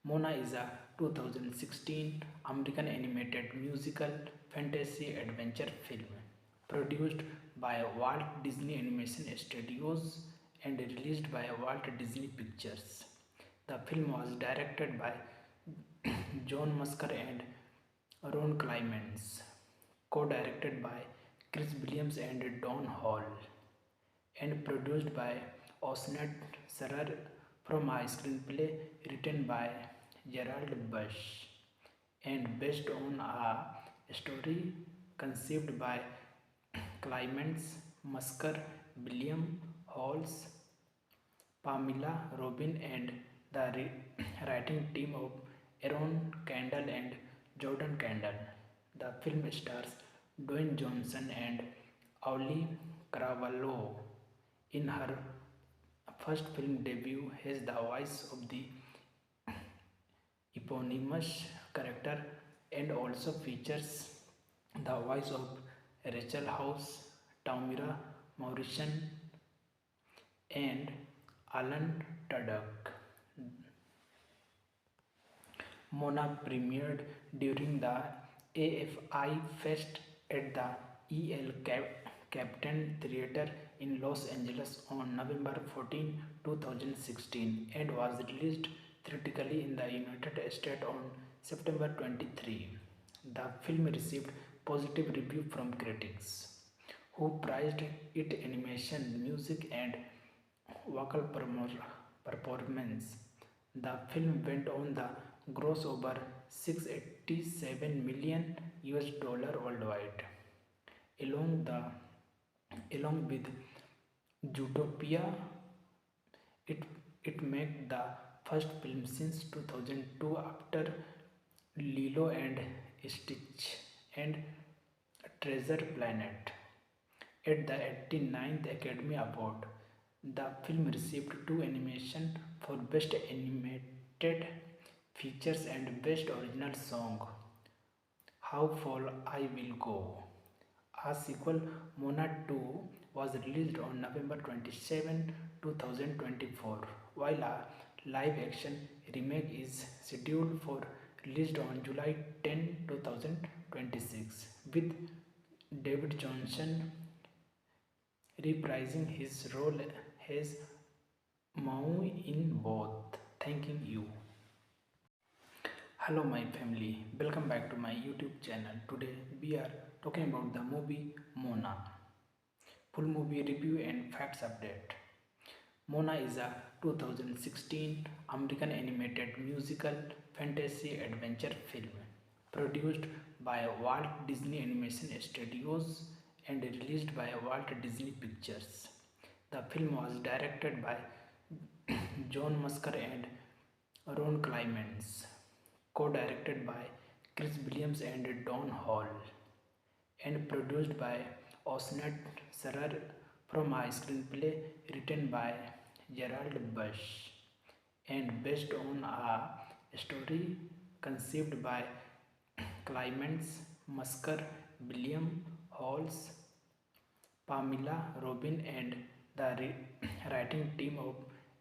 Mona is a 2016 American animated musical fantasy adventure film produced by Walt Disney Animation Studios and released by Walt Disney Pictures. The film was directed by John Musker and Ron Clements, co-directed by Chris Williams and Don Hall, and produced by Osnet Serrer from a screenplay written by Gerald Bush and based on a story conceived by Clements, Musker, William Halls, Pamela Robin, and the writing team of Aaron Kendall and Jordan Kendall. The film stars Dwayne Johnson and Ollie Caravallo in her first film debut as the voice of the eponymous character and also features the voice of Rachel House, Tamira Morrison, and Alan Tudyk. Mona premiered during the AFI Fest at the Captain Theatre in Los Angeles on November 14, 2016 and was released theatrically in the United States on September 23. The film received positive review from critics, who praised its animation, music, and vocal performance. The film went on the gross over 687 million US dollar worldwide. Along with Zootopia, it made the first film since 2002 after Lilo and Stitch and Treasure Planet. At the 89th Academy Award, the film received two animation for Best Animated Features and Best Original Song. How Far I Will Go. A sequel, Mona 2, was released on November 27, 2024, while a live action remake is scheduled for release on July 10, 2026, with David Johnson reprising his role as Maui in both. Thanking you. Hello my family, welcome back to my YouTube channel. Today we are talking about the movie Mona. Full movie review and facts update. Mona is a 2016 American animated musical fantasy adventure film produced by Walt Disney Animation Studios and released by Walt Disney Pictures. The film was directed by John Musker and Ron Clements, co-directed by Chris Williams and Don Hall, and produced by Osnet Serrer from a screenplay written by Gerald Bush and based on a story conceived by Clements, Musker, William Halls, Pamela Robin, and the writing team of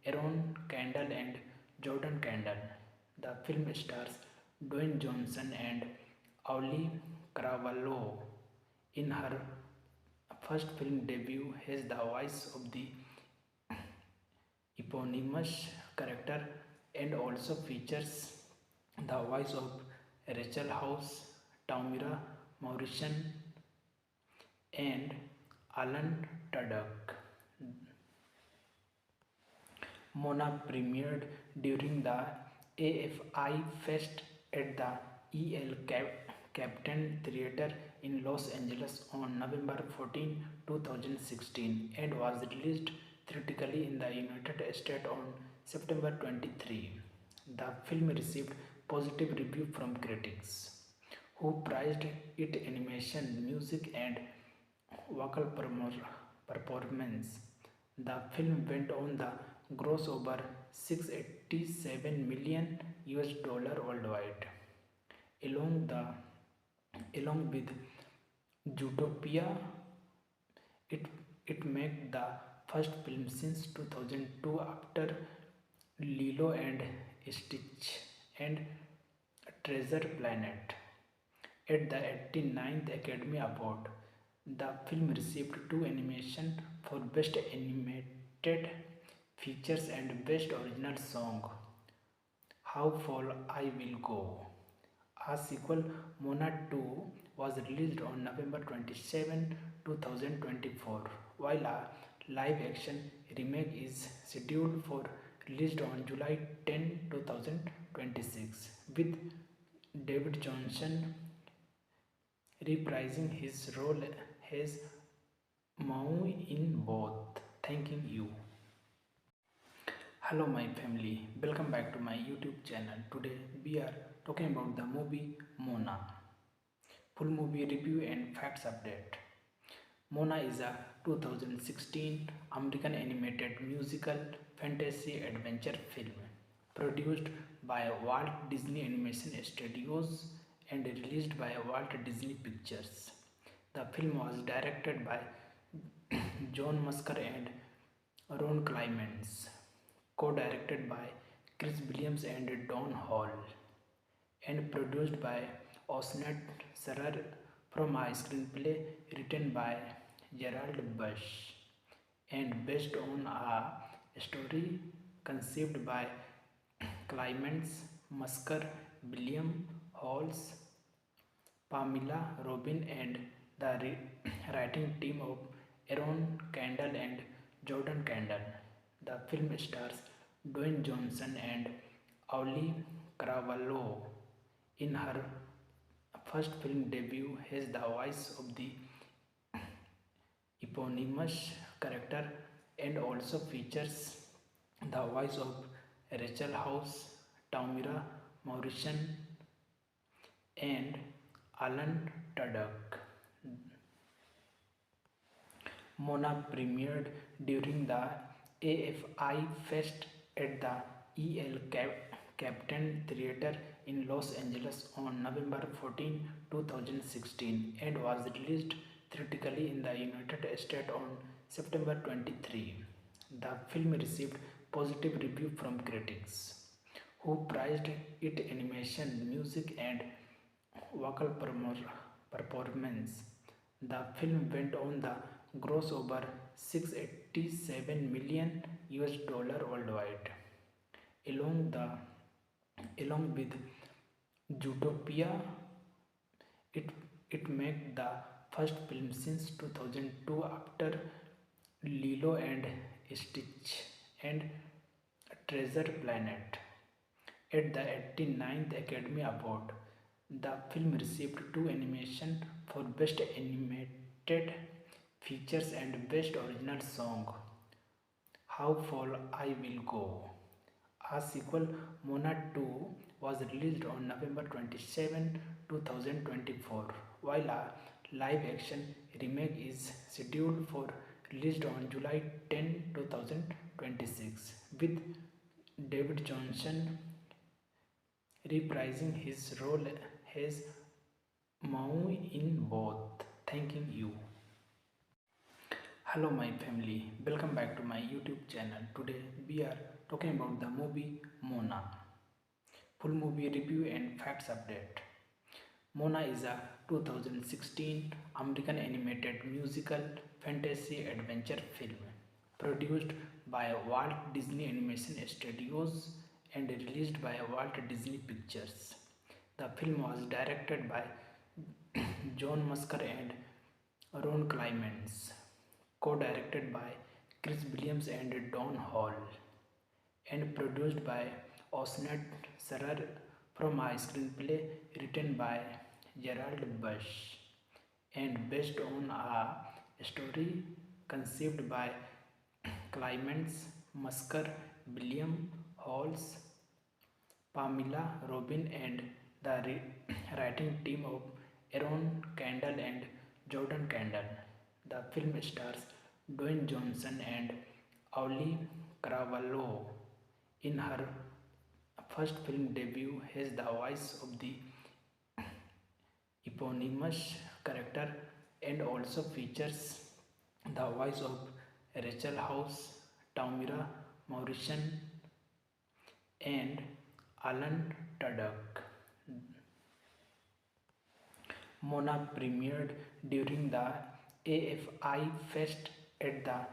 Aaron Kendall and Jordan Kendall. The film stars Dwayne Johnson and Ollie Caravallo in her first film debut as the voice of the eponymous character, and also features the voice of Rachel House, Tamira Morrison, and Alan Tudyk. Mona premiered during the AFI Fest at the Captain Theatre in Los Angeles on November 14, 2016, and was released theatrically in the United States on September 23. The film received positive review from critics, who praised its animation, music, and vocal performance. The film went on the gross over 687 million US dollar worldwide. Along the along with Zootopia, it it made the first film since 2002 after Lilo and Stitch and Treasure Planet. At the 89th Academy Award, the film received two animation for Best Animated Features and Best Original Song. How Far I Will Go. A sequel, Mona 2, was released on November 27, 2024, while a live action remake is scheduled for release on July 10, 2026, with David Johnson reprising his role as Maui in both. Thanking you. Hello my family, welcome back to my YouTube channel. Today we are talking about the movie Mona. Full movie review and facts update. Mona is a 2016 American animated musical fantasy adventure film produced by Walt Disney Animation Studios and released by Walt Disney Pictures. The film was directed by John Musker and Ron Clements, co-directed by Chris Williams and Don Hall, and produced by Osnet Serrer from a screenplay written by Gerald Bush and based on a story conceived by Clements, Musker, William Halls, Pamela Robin, and the writing team of Aaron Kendall and Jordan Kendall. The film stars Dwayne Johnson and Ollie Caravallo in her first film debut as the voice of the eponymous character, and also features the voice of Rachel House, Tamira Morrison, and Alan Tudyk. Mona premiered during the AFI Fest at the Captain Theatre in Los Angeles on November 14, 2016 and was released theatrically in the United States on September 23. The film received positive review from critics, who praised its animation, music, and vocal performance. The film went on the gross over 687 million US dollar worldwide. Along the along with Zootopia, it it made the first film since 2002 after Lilo and Stitch and Treasure Planet. At the 89th Academy Award, the film received two animations for Best Animated Features and Best Original Song. How Far I Will Go. A sequel, Mona 2, was released on November 27, 2024, while a live-action remake is scheduled for release on July 10, 2026, with David Johnson reprising his role as Maui in both. Thanking you. Hello my family, welcome back to my YouTube channel. Today we are talking about the movie Mona. Full movie review and facts update. Mona is a 2016 American animated musical fantasy adventure film produced by Walt Disney Animation Studios and released by Walt Disney Pictures. The film was directed by John Musker and Ron Clements, co-directed by Chris Williams and Don Hall, and produced by Osnat Sarar from a screenplay written by Gerald Bush and based on a story conceived by Clements, Musker, William Halls, Pamela Robin, and the writing team of Aaron Kendall and Jordan Kendall. The film stars Dwayne Johnson and Ollie Caravallo in her first film debut as the voice of the eponymous character, and also features the voice of Rachel House, Tamira Morrison, and Alan Tudyk. Mona premiered during the AFI Fest at the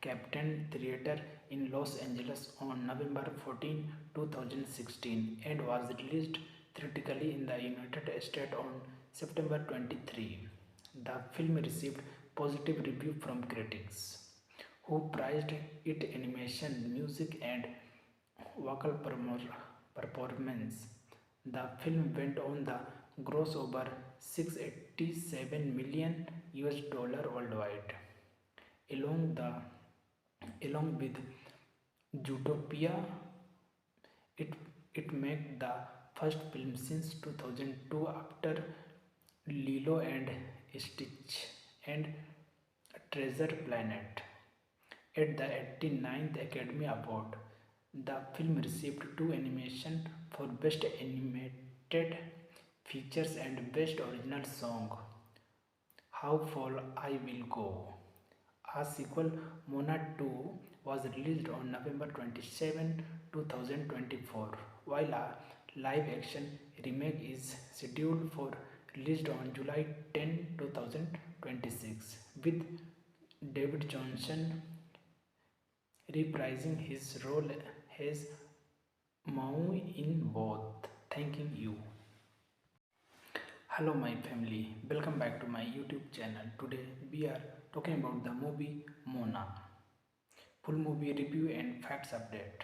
Captain Theatre in Los Angeles on November 14, 2016 and was released theatrically in the United States on September 23. The film received positive review from critics, who praised its animation, music, and vocal performance. The film went on the gross over 687 million US dollar worldwide. Along with Zootopia, it it made the first film since 2002 after Lilo and Stitch and Treasure Planet. At the 89th Academy Award, the film received two animations for Best Animated Features and Best Original Song. How Far I Will Go. A sequel, Mona 2, was released on November 27, 2024, while a live-action remake is scheduled for release on July 10, 2026, with David Johnson reprising his role as Maui in both. Thanking you. Hello my family, welcome back to my YouTube channel. Today we are talking about the movie Mona. Full movie review and facts update.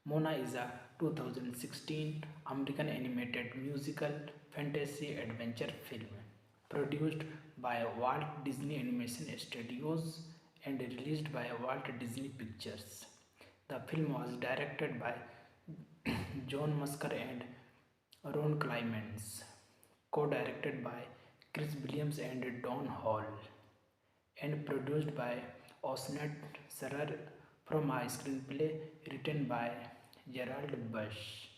Mona is a 2016 American animated musical fantasy adventure film produced by Walt Disney Animation Studios and released by Walt Disney Pictures. The film was directed by John Musker and Ron Clements, co-directed by Chris Williams and Don Hall, and produced by Osnat Sarar from a screenplay written by Gerald Bush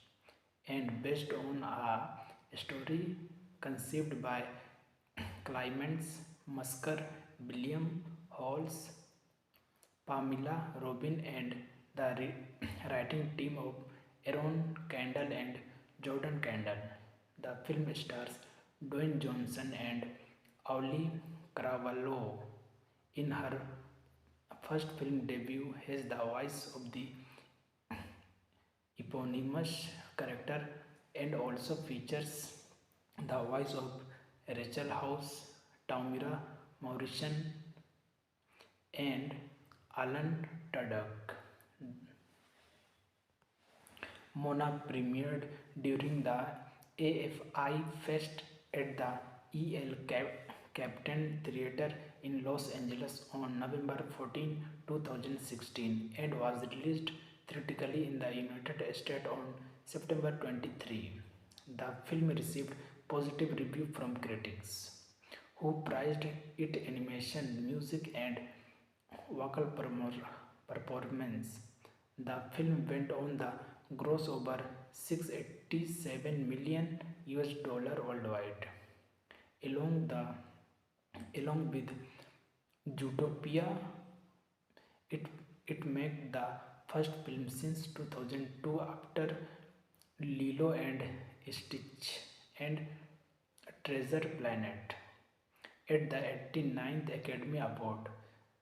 and based on a story conceived by Clements, Musker, William Halls, Pamela Robin, and the writing team of Aaron Kendall and Jordan Kendall. The film stars Dwayne Johnson and Ollie Caravallo in her first film debut as the voice of the eponymous character and also features the voice of Rachel House, Tamira Morrison, and Alan Tudyk. Mona premiered during the AFI Fest at the Captain Theatre in Los Angeles on November 14, 2016 and was released theatrically in the United States on September 23. The film received positive review from critics, who praised its animation, music, and vocal performance. The film went on the gross over 687 million US dollar worldwide. Along the along with Zootopia, it it made the first film since 2002 after Lilo and Stitch and Treasure Planet. At the 89th Academy Award,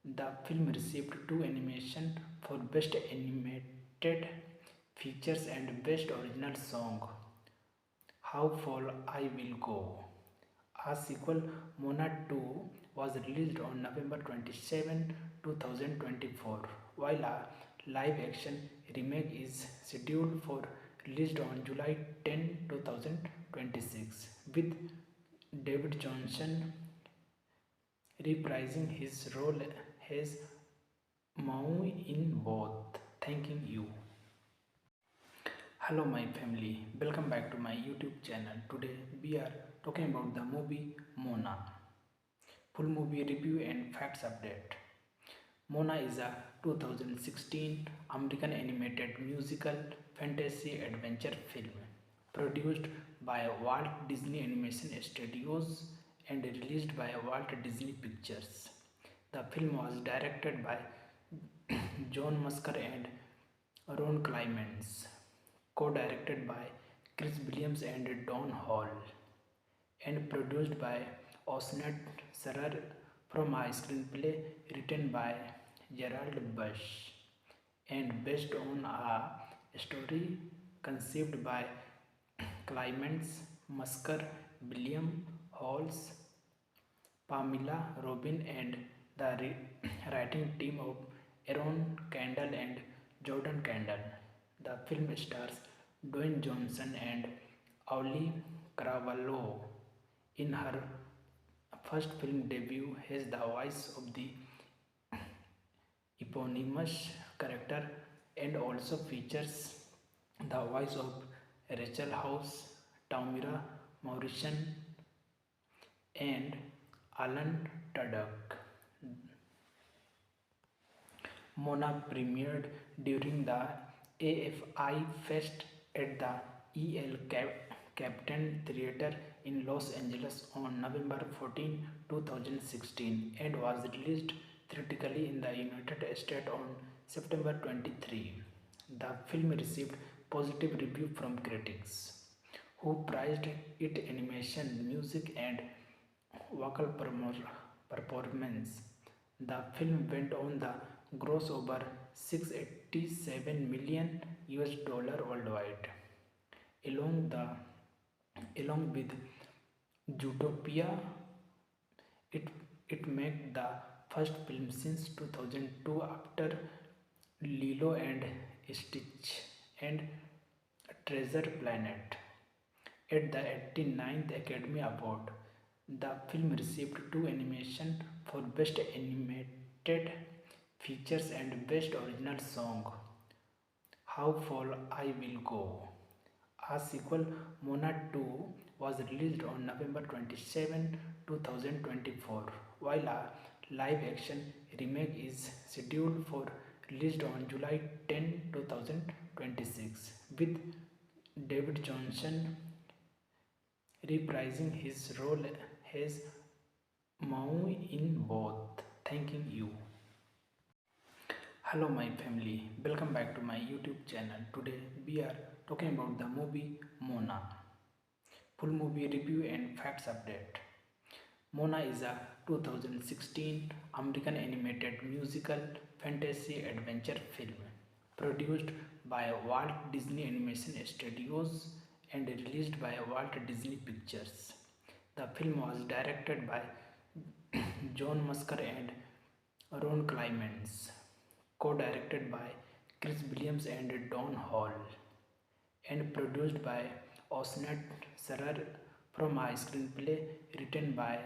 the film received two animations for Best Animated Features and Best Original Song. How Far I Will Go. A sequel, Mona 2, was released on November 27, 2024, while a live action remake is scheduled for release on July 10, 2026, with David Johnson reprising his role as Maui in both. Thanking you. Hello my family, welcome back to my YouTube channel. Today we are talking about the movie Mona. Full movie review and facts update. Mona is a 2016 American animated musical fantasy adventure film produced by Walt Disney Animation Studios and released by Walt Disney Pictures. The film was directed by John Musker and Ron Clements, co-directed by Chris Williams and Don Hall, and produced by Osnat Sarar from a screenplay written by Gerald Bush and based on a story conceived by Clements, Musker, William Halls, Pamela Robin, and the writing team of Aaron Kendall and Jordan Kendall. The film stars Dwayne Johnson and Ollie Caravallo in her first film debut as the voice of the eponymous character and also features the voice of Rachel House, Tamira Morrison, and Alan Tudyk. Mona premiered during the AFI Fest at the Captain Theatre in Los Angeles on November 14, 2016 and was released theatrically in the United States on September 23. The film received positive review from critics, who praised its animation, music, and vocal performance. The film went on the gross over 687 million US dollar worldwide. Along with Zootopia, it it made the first film since 2002 after Lilo and Stitch and Treasure Planet. At the 89th Academy Award, the film received two animations for Best Animated Features and Best Original Song. How Far I Will Go. Her sequel, Mona 2, was released on November 27, 2024, while a live-action remake is scheduled for released on July 10, 2026, with David Johnson reprising his role as Maui in both. Thanking you. Hello my family, welcome back to my YouTube channel. Today we are talking about the movie Mona. Full movie review and facts update. Mona is a 2016 American animated musical fantasy adventure film produced by Walt Disney Animation Studios and released by Walt Disney Pictures. The film was directed by John Musker and Ron Clements, co-directed by Chris Williams and Don Hall, and produced by Osnet Sarar from a screenplay written by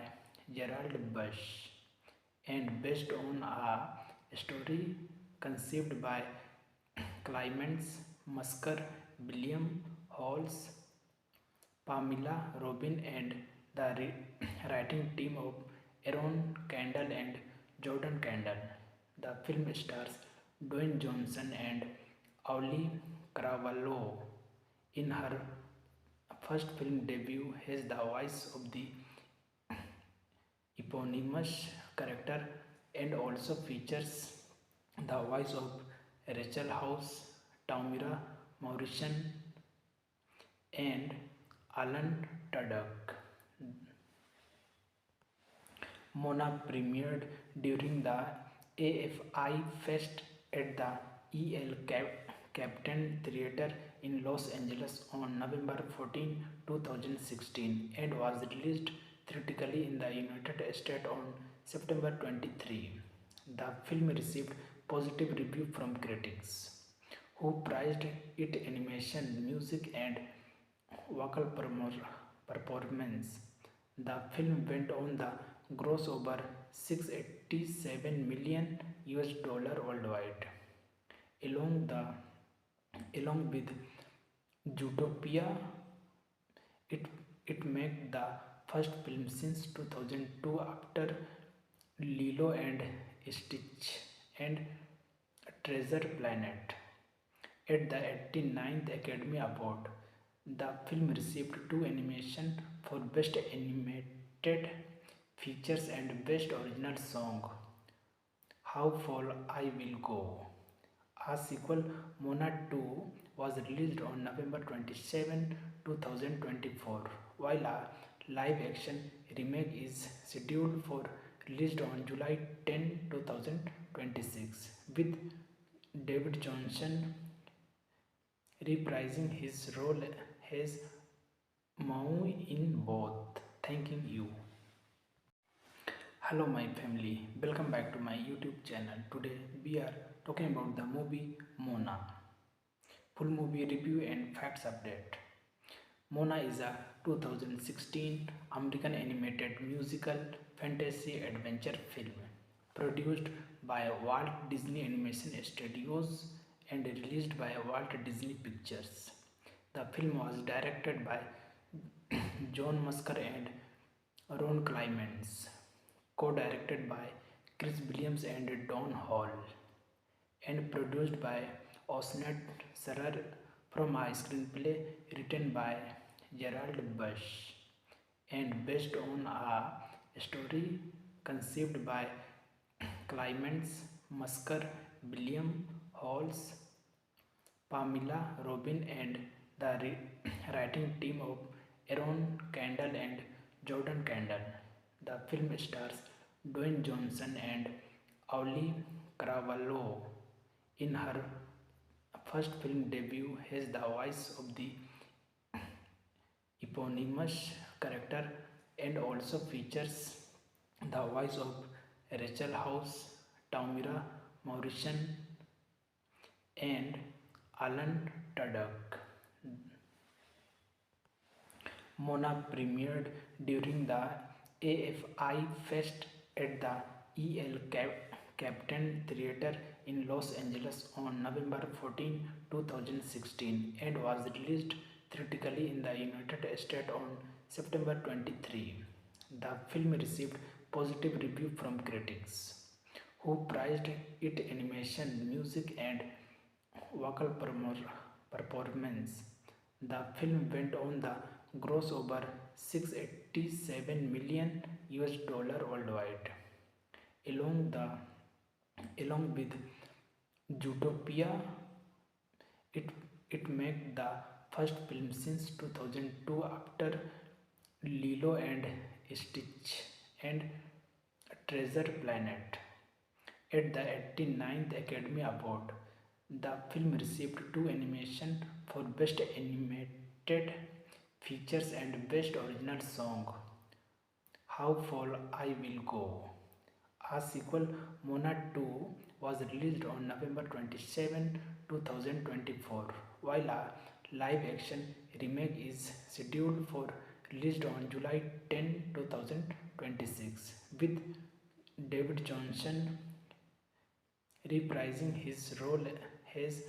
Gerald Bush and based on a story conceived by Clements, Musker, William Halls, Pamela Robin, and the writing team of Aaron Kendall and Jordan Kendall. The film stars Dwayne Johnson and Ollie Cravalho in her first film debut as the voice of the eponymous character, and also features the voice of Rachel House, Tamira Morrison, and Alan Tudyk. Mona premiered during the AFI Fest at the Captain Theatre in Los Angeles on November 14, 2016, and was released theatrically in the United States on September 23. The film received positive reviews from critics, who praised its animation, music, and vocal performance. The film went on the gross over $687 million worldwide, along with Zootopia. It made the first film since 2002 after Lilo and Stitch and Treasure Planet. At the 89th Academy Award, the film received 2 nominations for Best Animated Features and Best Original Song, How Far I Will Go. A sequel, Mona 2, was released on November 27, 2024, while a live-action remake is scheduled for released on July 10, 2026, with David Johnson reprising his role as Maui in both. Thanking you. Hello my family, welcome back to my YouTube channel. Today we are talking about the movie Mona. Full movie review and facts update. Mona is a 2016 American animated musical fantasy adventure film produced by Walt Disney Animation Studios and released by Walt Disney Pictures. The film was directed by John Musker and Ron Clements, co-directed by Chris Williams and Don Hall, and produced by Osnet Sarar from a screenplay written by Gerald Bush and based on a story conceived by Clements, Musker, William Halls, Pamela Robin, and the writing team of Aaron Kendall and Jordan Kendall. The film stars Dwayne Johnson and Ollie Cravalho in her first film debut as the voice of the eponymous character, and also features the voice of Rachel House, Tamira Morrison, and Alan Tudyk. Mona premiered during the AFI Fest at the Captain Theatre in Los Angeles on November 14, 2016, and was released theatrically in the United States on September 23. The film received positive review from critics, who praised its animation, music, and vocal performance. The film went on the gross over 687 million US dollar worldwide, along the along with Zootopia. It it made the first film since 2002 after Lilo and Stitch and Treasure Planet. At the 89th Academy Award, the film received two animations for Best Animated Features and Best Original Song. How Far I Will Go. A sequel, Mona 2, was released on November 27, 2024, while a live-action remake is scheduled for release on July 10, 2026, with David Johnson reprising his role as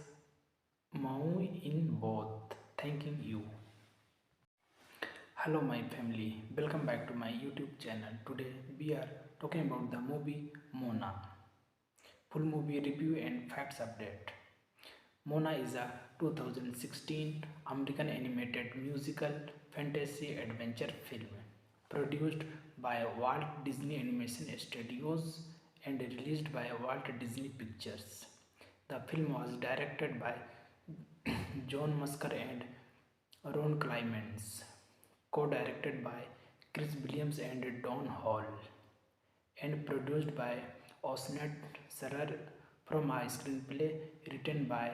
Maui in both. Thanking you. Hello my family, welcome back to my YouTube channel. Today we are talking about the movie Mona. Full movie review and facts update. Mona is a 2016 American animated musical fantasy adventure film produced by Walt Disney Animation Studios and released by Walt Disney Pictures. The film was directed by John Musker and Ron Clements, co-directed by Chris Williams and Don Hall, and produced by Osnet Sarar from a screenplay written by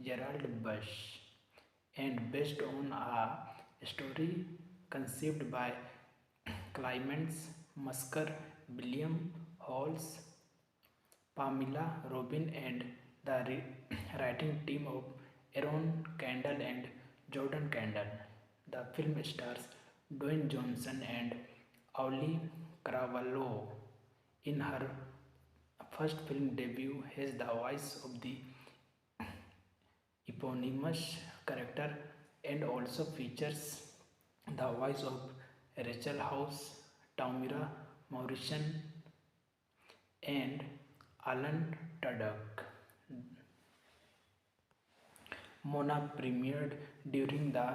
Gerald Bush and based on a story conceived by Clements, Musker, William Halls, Pamela Robin, and the writing team of Aaron Kendall and Jordan Kendall. The film stars Dwayne Johnson and Ollie Caravallo in her first film debut as the voice of the eponymous character, and also features the voice of Rachel House, Tamira Morrison, and Alan Tudyk. Mona premiered during the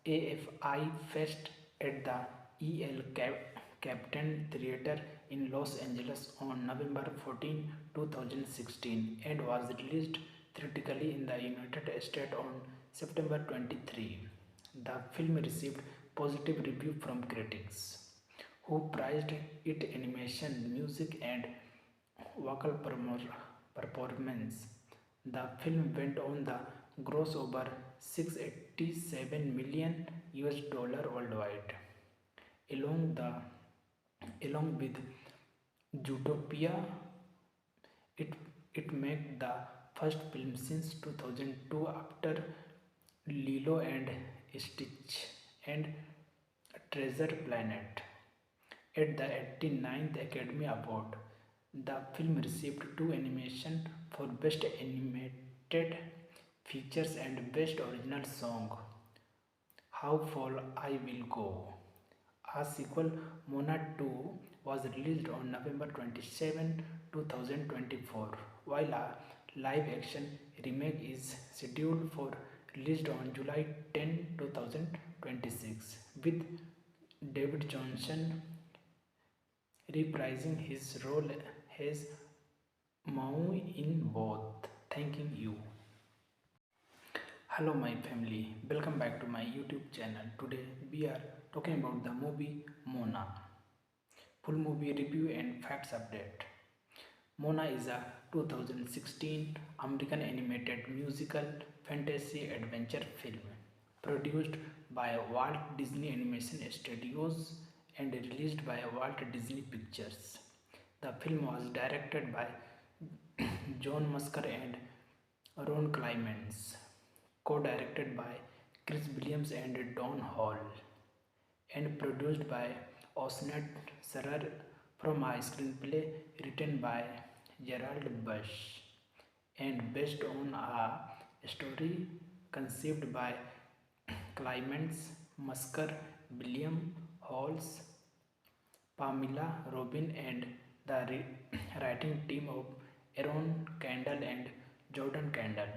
AFI Fest at the EL Captain Theatre in Los Angeles on November 14, 2016, and was released theatrically in the United States on September 23. The film received positive review from critics, who praised its animation, music, and vocal performance. The film went on the gross over 687 million US dollar worldwide, along with Zootopia. It it made the first film since 2002 after Lilo and Stitch and Treasure Planet. At the 89th Academy Award, the film received two animations for Best Animated Features and Best Original Song. How Far I Will Go. A sequel, Mona 2, was released on November 27, 2024, while a live-action remake is scheduled for release on July 10, 2026, with David Johnson reprising his role as Maui in both. Thanking you. Hello my family, welcome back to my YouTube channel. Today we are talking about the movie Mona. Full movie review and facts update. Mona is a 2016 American animated musical fantasy adventure film produced by Walt Disney Animation Studios and released by Walt Disney Pictures. The film was directed by John Musker and Ron Clements, co-directed by Chris Williams and Don Hall, and produced by Osnet Sarar from a screenplay written by Gerald Bush and based on a story conceived by Clements, Musker, William Halls, Pamela Robin, and the writing team of Aaron Kendall and Jordan Kendall.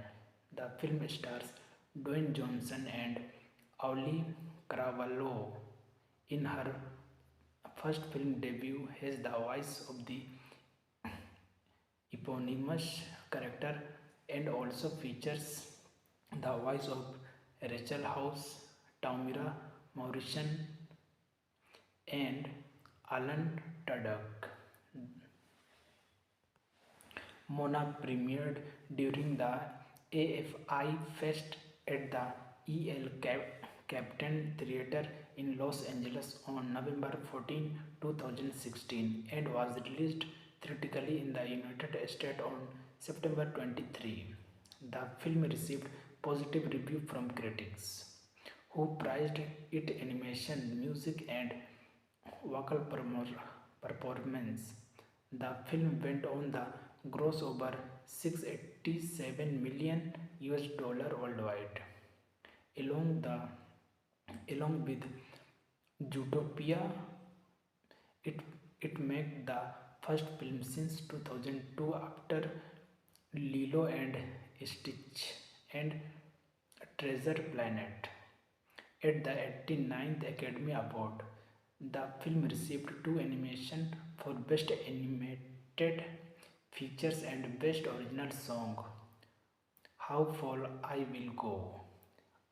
The film stars Dwayne Johnson and Ollie Caravallo in her first film debut as the voice of the eponymous character, and also features the voice of Rachel House, Tamira Morrison, and Alan Tudyk. Mona premiered during the AFI Fest at the Captain Theatre in Los Angeles on November 14, 2016, and was released theatrically in the United States on September 23. The film received positive review from critics, who praised its animation, music, and vocal performance. The film went on the gross over 687 million US dollar worldwide. Along the along with Zootopia, it it made the first film since 2002 after Lilo and Stitch and Treasure Planet. At the 89th Academy Award, the film received two animations for Best Animated Features and Best Original Song. How Far I Will Go.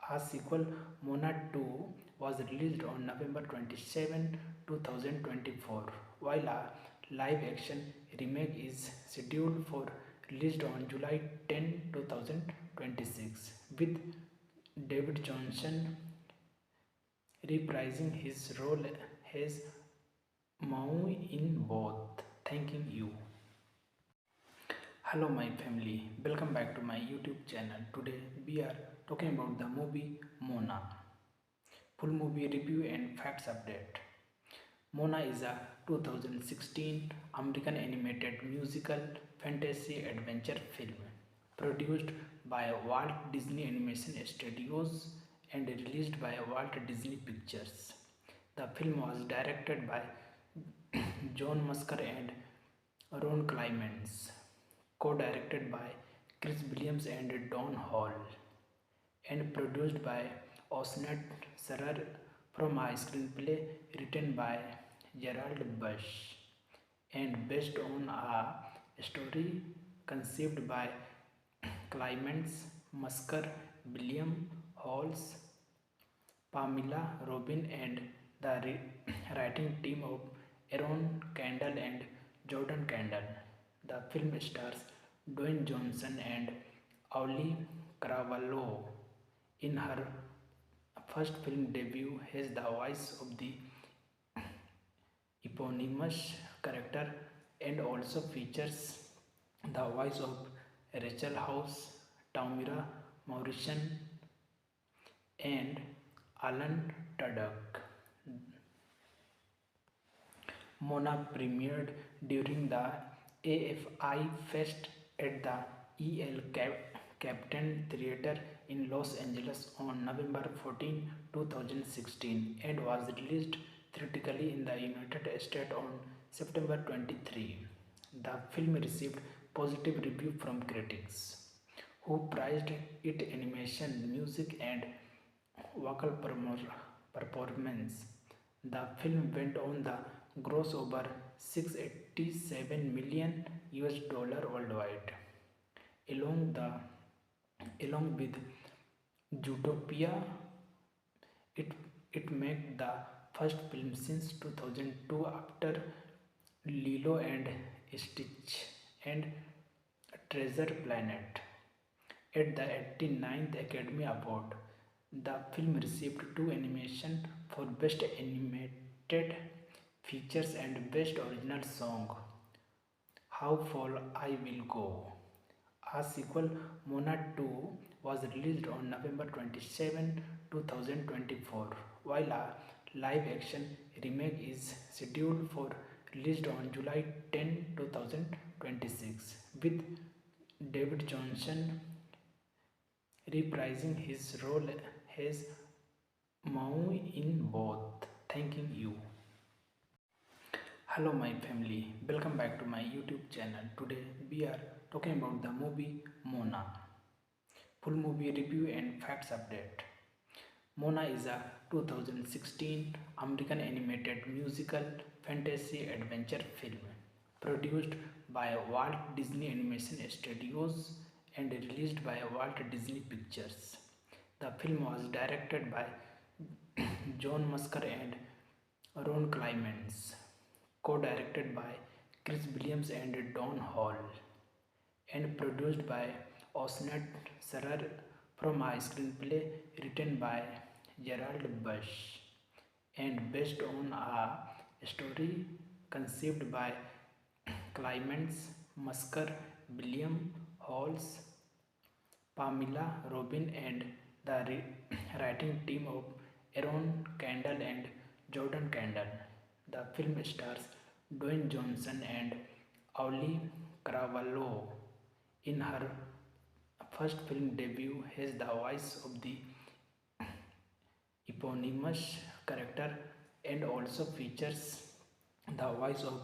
A sequel, Mona 2, was released on November 27, 2024, while a live action remake is scheduled for release on July 10, 2026, with David Johnson reprising his role as Maui in both. Thanking you. Hello my family, welcome back to my YouTube channel. Today we are talking about the movie Mona. Full movie review and facts update. Mona is a 2016 American animated musical fantasy adventure film produced by Walt Disney Animation Studios and released by Walt Disney Pictures. The film was directed by John Musker and Ron Clements, co-directed by Chris Williams and Don Hall, and produced by Osnat Sarar from a screenplay written by Gerald Bush and based on a story conceived by Clements, Musker, William Halls, Pamela Robin, and the writing team of Aaron Kendall and Jordan Kendall. The film stars Dwayne Johnson and Ollie Caravallo in her first film debut as the voice of the eponymous character, and also features the voice of Rachel House, Tamira Morrison, and Alan Tudyk. Mona premiered during the AFI Fest at the Captain Theatre in Los Angeles on November 14, 2016, and was released theatrically in the United States on September 23. The film received positive review from critics, who praised its animation, music, and vocal performance. The film went on the gross over 687 million US dollar worldwide. Along with Zootopia, it it made the first film since 2002 after Lilo and Stitch and Treasure Planet. At the 89th Academy Award, the film received two animations for Best Animated Features and Best Original Song. How Far I Will Go. A sequel, Mona 2, was released on November 27, 2024, while a live action remake is scheduled for release on July 10, 2026, with David Johnson reprising his role as Mau in both, thanking you. Hello my family, welcome back to my YouTube channel. Today we are talking about the movie Mona. Full movie review and facts update. Mona is a 2016 American animated musical fantasy adventure film produced by Walt Disney Animation Studios and released by Walt Disney Pictures. The film was directed by John Musker and Ron Clements, co-directed by Chris Williams and Don Hall, and produced by Osnet Sarar from a screenplay written by Gerald Bush and based on a story conceived by Clements, Musker, William Halls, Pamela Robin, and the writing team of Aaron Kendall and Jordan Kendall. The film stars Dwayne Johnson and Ollie Cravalho in her first film debut as the voice of the eponymous character and also features the voice of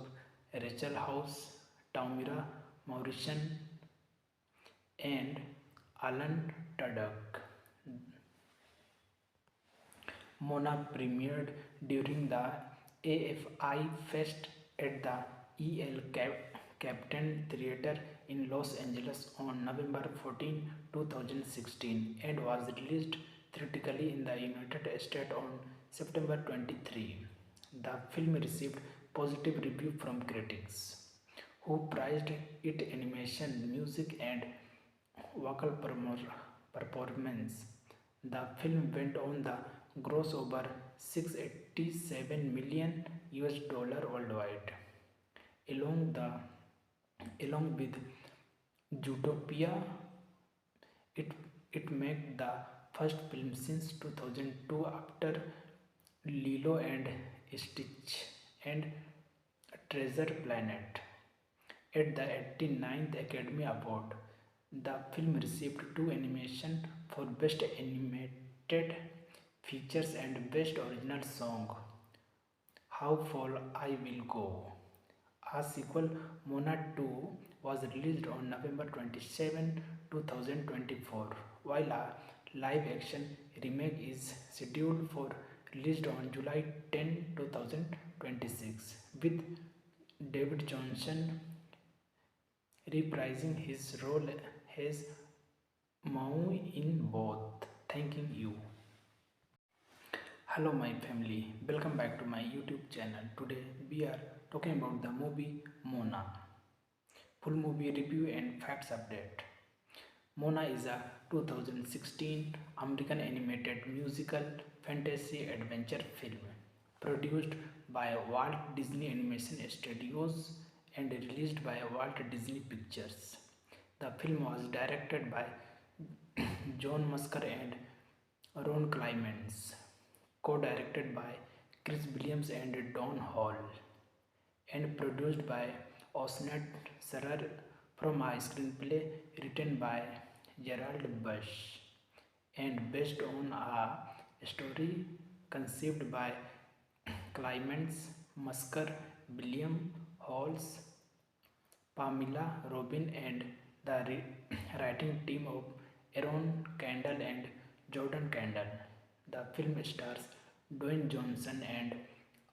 Rachel House, Tamira Morrison, and Alan Tudyk. Mona premiered during the AFI Fest at the Captain Theatre in Los Angeles on November 14, 2016 and was released theatrically in the United States on September 23. The film received positive reviews from critics, who praised its animation, music, and vocal performance. The film went on the gross over 687 million US dollar worldwide. Along the along with Zootopia, it it made the first film since 2002 after Lilo and Stitch and Treasure Planet. At the 89th Academy Award, the film received two nominations for Best Animated Features and Best Original Song. How Far I Will Go. A sequel, Mona 2, was released on November 27, 2024, while a live action remake is scheduled for released on July 10, 2026, with David Johnson reprising his role as Mau in both, thanking you. Hello my family, welcome back to my YouTube channel. Today we are talking about the movie Mona. Full movie review and facts update. Mona is a 2016 American animated musical fantasy adventure film produced by Walt Disney Animation Studios and released by Walt Disney Pictures. The film was directed by John Musker and Ron Clements, co-directed by Chris Williams and Don Hall, and produced by Osnet Sarar from a screenplay written by Gerald Bush and based on a story conceived by Clements, Musker, William Halls, Pamela Robin, and the writing team of Aaron Kendall and Jordan Kendall. The film stars Dwayne Johnson and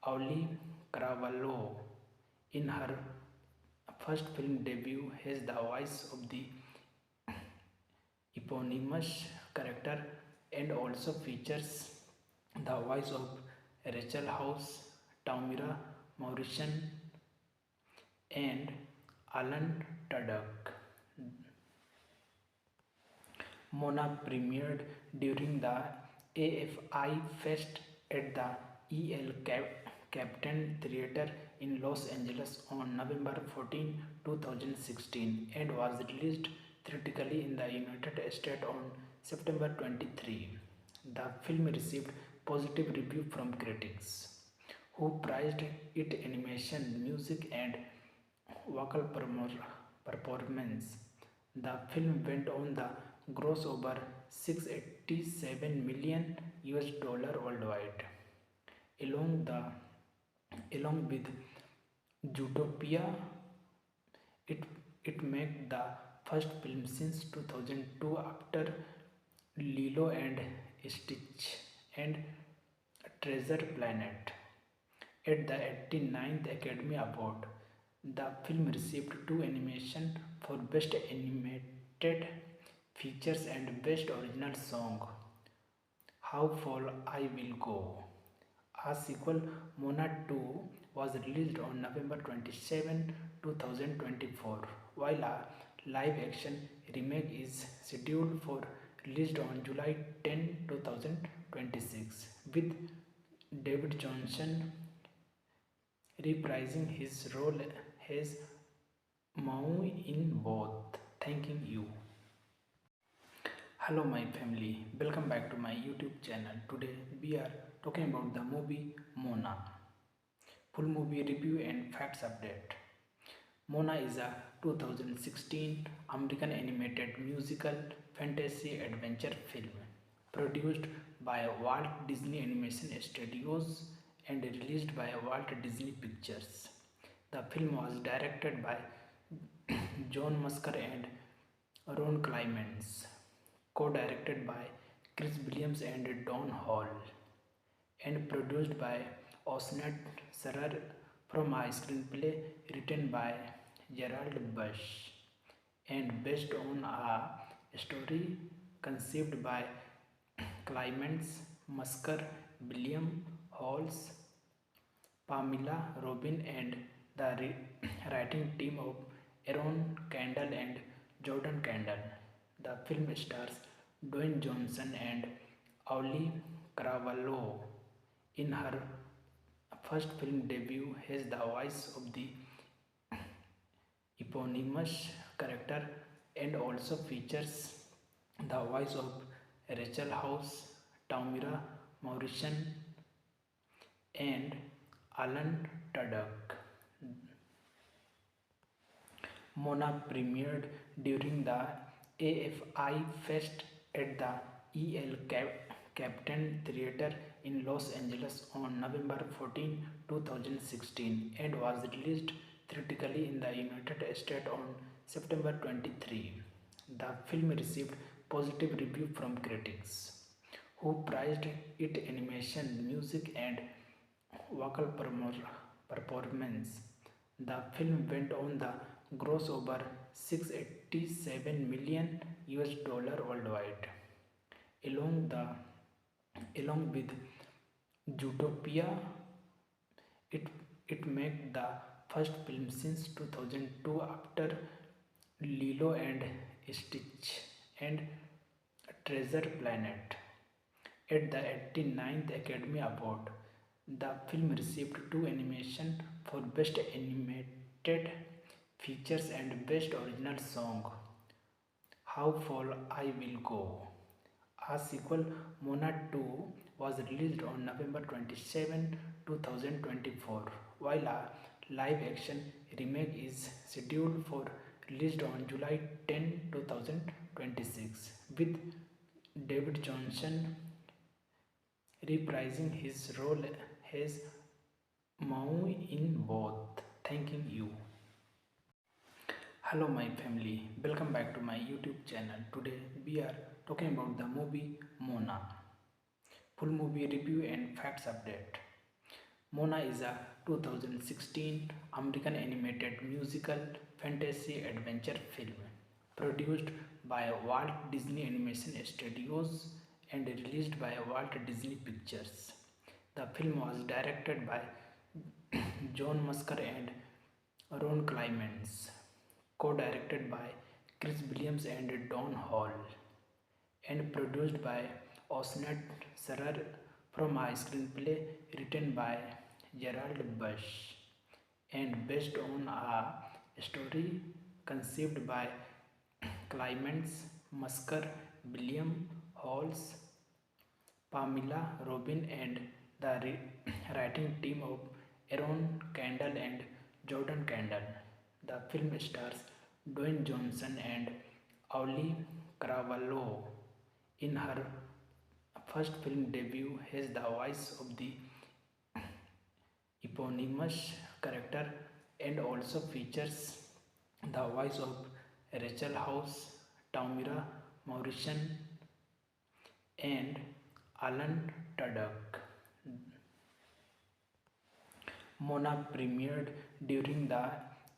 Ollie Cravalho in her first film debut as the voice of the eponymous character and also features the voice of Rachel House, Tamira Morrison, and Alan Tudyk. Mona premiered during the AFI Fest at the Captain Theatre in Los Angeles on November 14, 2016 and was released theatrically in the United States on September 23. The film received positive reviews from critics, who praised its animation, music, and vocal performance. The film went on the gross over $687 million worldwide. Along the along with Zootopia, it it made the first film since 2002 after Lilo and Stitch and Treasure Planet. At the 89th Academy Award, the film received two animations for Best Animated Features and Best Original Song. How Far I Will Go. A sequel, Mona 2, was released on November 27, 2024, while a live action remake is scheduled for release on July 10, 2026, with David Johnson reprising his role as Maui in both. Thanking you. Hello my family, welcome back to my YouTube channel. Today we are talking about the movie Mona. Full movie review and facts update. Mona is a 2016 American animated musical fantasy adventure film produced by Walt Disney Animation Studios and released by Walt Disney Pictures. The film was directed by John Musker and Ron Clements, co-directed by Chris Williams and Don Hall, and produced by Osnat Sarar from a screenplay written by Gerald Bush and based on a story conceived by Clements, Musker, William Halls, Pamela Robin, and the writing team of Aaron Kendall and Jordan Kendall. The film stars Dwayne Johnson and Ollie Caravallo in her first film debut as the voice of the eponymous character, and also features the voice of Rachel House, Tamira Morrison, and Alan Tudyk. Mona premiered during the AFI Fest at the Captain Theatre in Los Angeles on November 14, 2016, and was released theatrically in the United States on September 23. The film received positive reviews from critics, who praised its animation, music, and vocal performance. The film went on the gross over $687 million worldwide. Along with Zootopia, it it made the first film since 2002 after Lilo and Stitch and Treasure Planet. At the 89th Academy Award, the film received two animations for Best Animated Features and Best Original Song. How Far I Will Go. A sequel, Mona 2, was released on November 27, 2024, while a live action remake is scheduled for release on July 10, 2026, with David Johnson reprising his role as Maui in both. Thanking you. Hello my family, welcome back to my YouTube channel. Today we are talking about the movie Mona. Full movie review and facts update. Mona is a 2016 American animated musical fantasy adventure film produced by Walt Disney Animation Studios and released by Walt Disney Pictures. The film was directed by John Musker and Ron Clements, co-directed by Chris Williams and Don Hall, and produced by Osnat Sarar from a screenplay written by Gerald Bush and based on a story conceived by Clements, Musker, William Halls, Pamela Robin, and the writing team of Aaron Kendall and Jordan Kendall. The film stars Dwayne Johnson and Ollie Caravallo in her first film debut has the voice of the eponymous character and also features the voice of Rachel House, Tamira Morrison, and Alan Tudyk. Mona premiered during the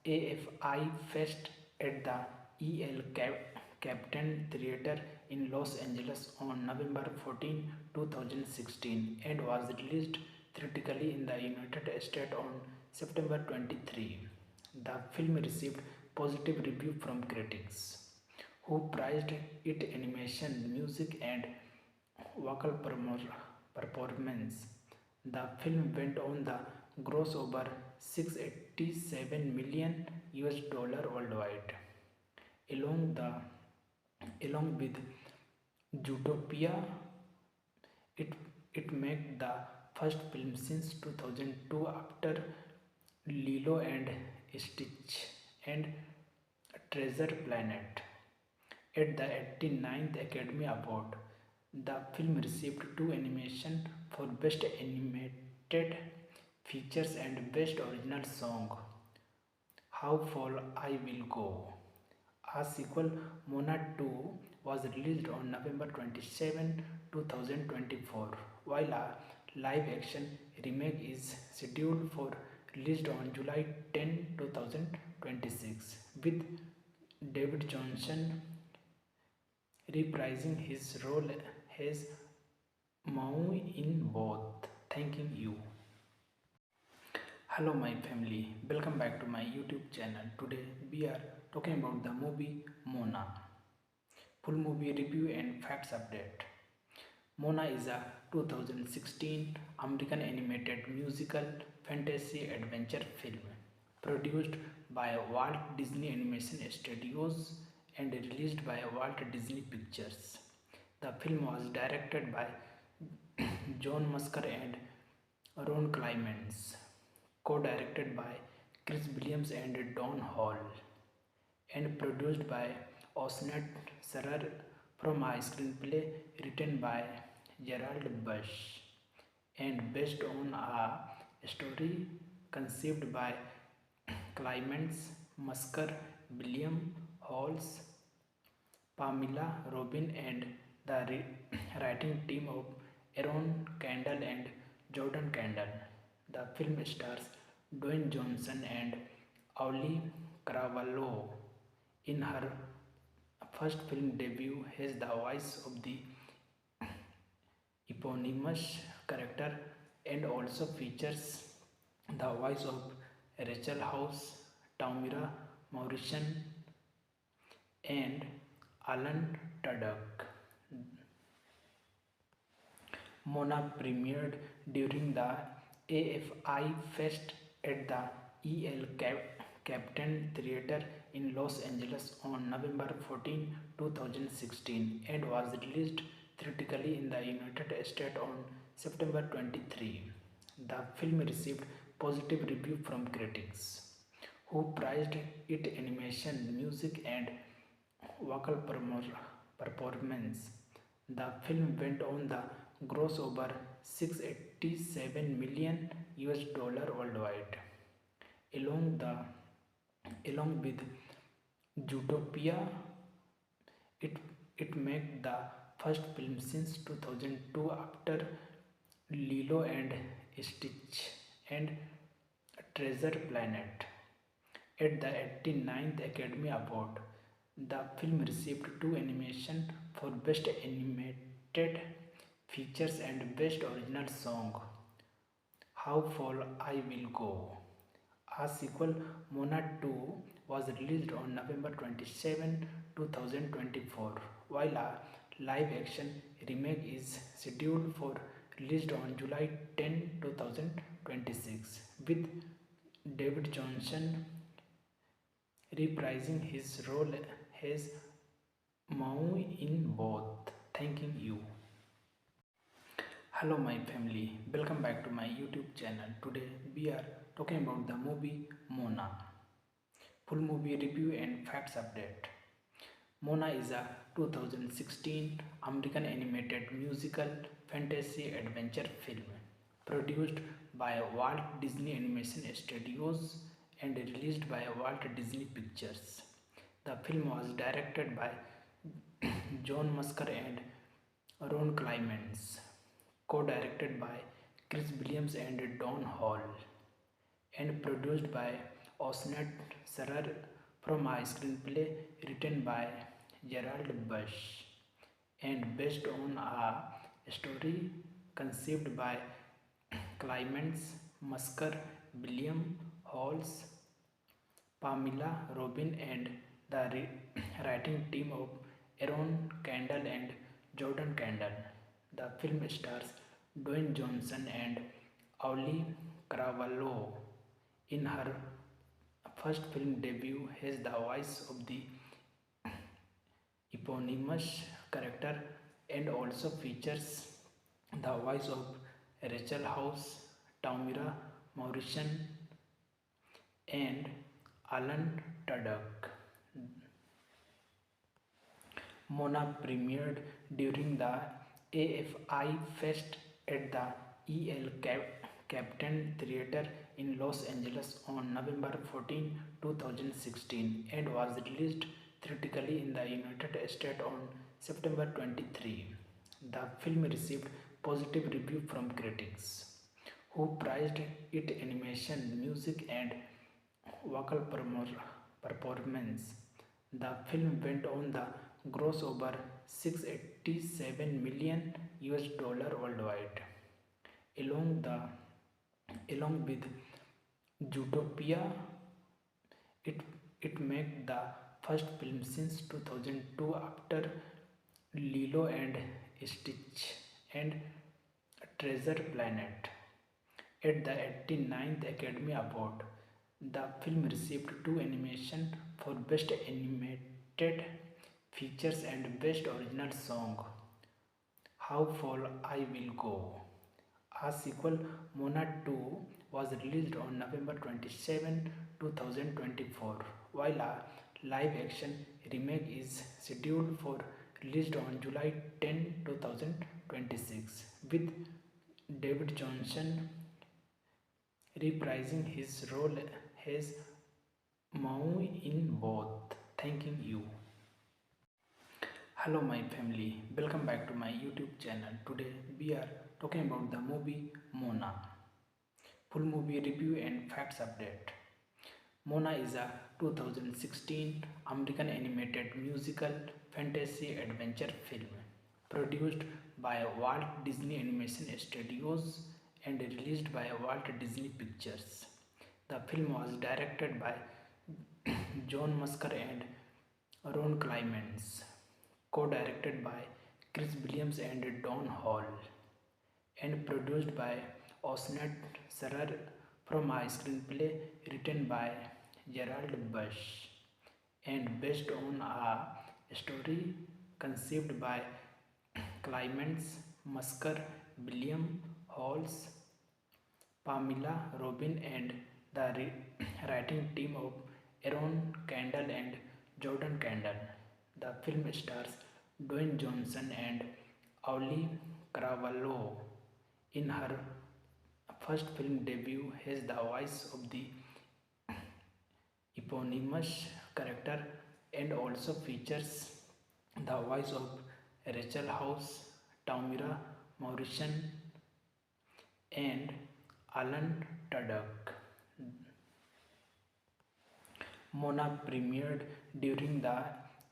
AFI Fest at the Captain Theatre in Los Angeles on November 14, 2016 and was released theatrically in the United States on September 23. The film received positive review from critics, who praised its animation, music, and vocal performance. The film went on the gross over 687 million US dollar worldwide. Along the along with Zootopia, it it made the first film since 2002 after Lilo and Stitch and Treasure Planet. At the 89th Academy Award, the film received two nominations for Best Animated Features and Best Original Song. How Far I Will Go. A sequel, Mona 2, was released on November 27, 2024, while a live action remake is scheduled for release on July 10, 2026, with David Johnson reprising his role as Maui in both. Thanking you. Hello my family, welcome back to my YouTube channel. Today we are talking about the movie Mona. Full movie review and facts update. Mona is a 2016 American animated musical fantasy adventure film produced by Walt Disney Animation Studios and released by Walt Disney Pictures. The film was directed by John Musker and Ron Clements, co-directed by Chris Williams and Don Hall, and produced by Osnet Sarar from a screenplay written by Gerald Bush and based on a story conceived by Clements, Musker, William Halls, Pamela Robin, and the writing team of Aaron Kendall and Jordan Kendall. The film stars Dwayne Johnson and Ollie Caravallo in her first film debut as the voice of the eponymous character and also features the voice of Rachel House, Tamira Morrison, and Alan Tudyk. Mona premiered during the AFI Fest at the Captain Theatre in Los Angeles on November 14, 2016 and was released theatrically in the United States on September 23. The film received positive review from critics, who praised its animation, music, and vocal performance. The film went on the gross over 687 million US dollar worldwide. Along with Zootopia, it made the first film since 2002 after Lilo and Stitch and Treasure Planet. At the 89th Academy Award, the film received two nominations for Best Animated Features and Best Original Song. How Far I Will Go. A sequel, Mona 2, was released on November 27, 2024, while a live action remake is scheduled for release on July 10, 2026, with David Johnson reprising his role as Maui in both. Thanking you. Hello my family, welcome back to my YouTube channel. Today we are talking about the movie Mona. Full movie review and facts update. Mona is a 2016 American animated musical fantasy adventure film produced by Walt Disney Animation Studios and released by Walt Disney Pictures. The film was directed by John Musker and Ron Clements, co-directed by Chris Williams and Don Hall, and produced by Osnet Serrer from a screenplay written by Gerald Bush and based on a story conceived by Clements, Musker, William Halls, Pamela Robin, and the writing team of Aaron Kendall and Jordan Kendall. The film stars Dwayne Johnson and Ollie Caravallo in her first film debut as the voice of the eponymous character and also features the voice of Rachel House, Tamira Morrison, and Alan Tudyk. Mona premiered during the AFI Fest at the Captain Theatre in Los Angeles on November 14, 2016 and was released theatrically in the United States on September 23. The film received positive reviews from critics, who praised its animation, music, and vocal performance. The film went on the gross over 687 million US dollar worldwide. Along with Zootopia, it it made the first film since 2002 after Lilo and Stitch and Treasure Planet. At the 89th Academy Award, the film received two nominations for Best Animated Features and Best Original Song. How Far I Will Go. A sequel, Mona 2, was released on November 27, 2024, while a live-action remake is scheduled for release on July 10, 2026, with David Johnson reprising his role as Maui in both. Thanking you. Hello my family, welcome back to my YouTube channel. Today we are talking about the movie Mona. Full movie review and facts update. Mona is a 2016 American animated musical fantasy adventure film produced by Walt Disney Animation Studios and released by Walt Disney Pictures. The film was directed by John Musker and Ron Clements, co-directed by Chris Williams and Don Hall, and produced by Osnet Serrer from a screenplay written by Gerald Bush and based on a story conceived by Clements, Musker, William Halls, Pamela Robin, and the writing team of Aaron Kendall and Jordan Kendall. The film stars Dwayne Johnson and Ollie Caravallo in her first film debut as the voice of the eponymous character and also features the voice of Rachel House, Tamira Morrison, and Alan Tudyk. Mona premiered during the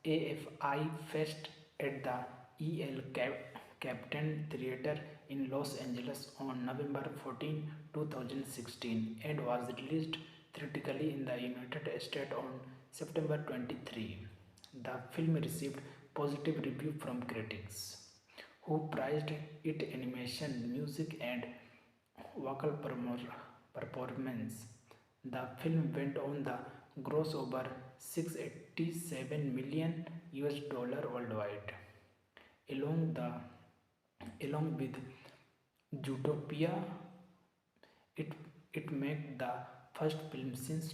AFI Fest at the Captain Theatre in Los Angeles on November 14, 2016 and was released theatrically in the United States on September 23. The film received positive reviews from critics, who praised its animation, music, and vocal performance. The film went on the gross over 687 million US dollar worldwide. Along with Zootopia, it made the first film since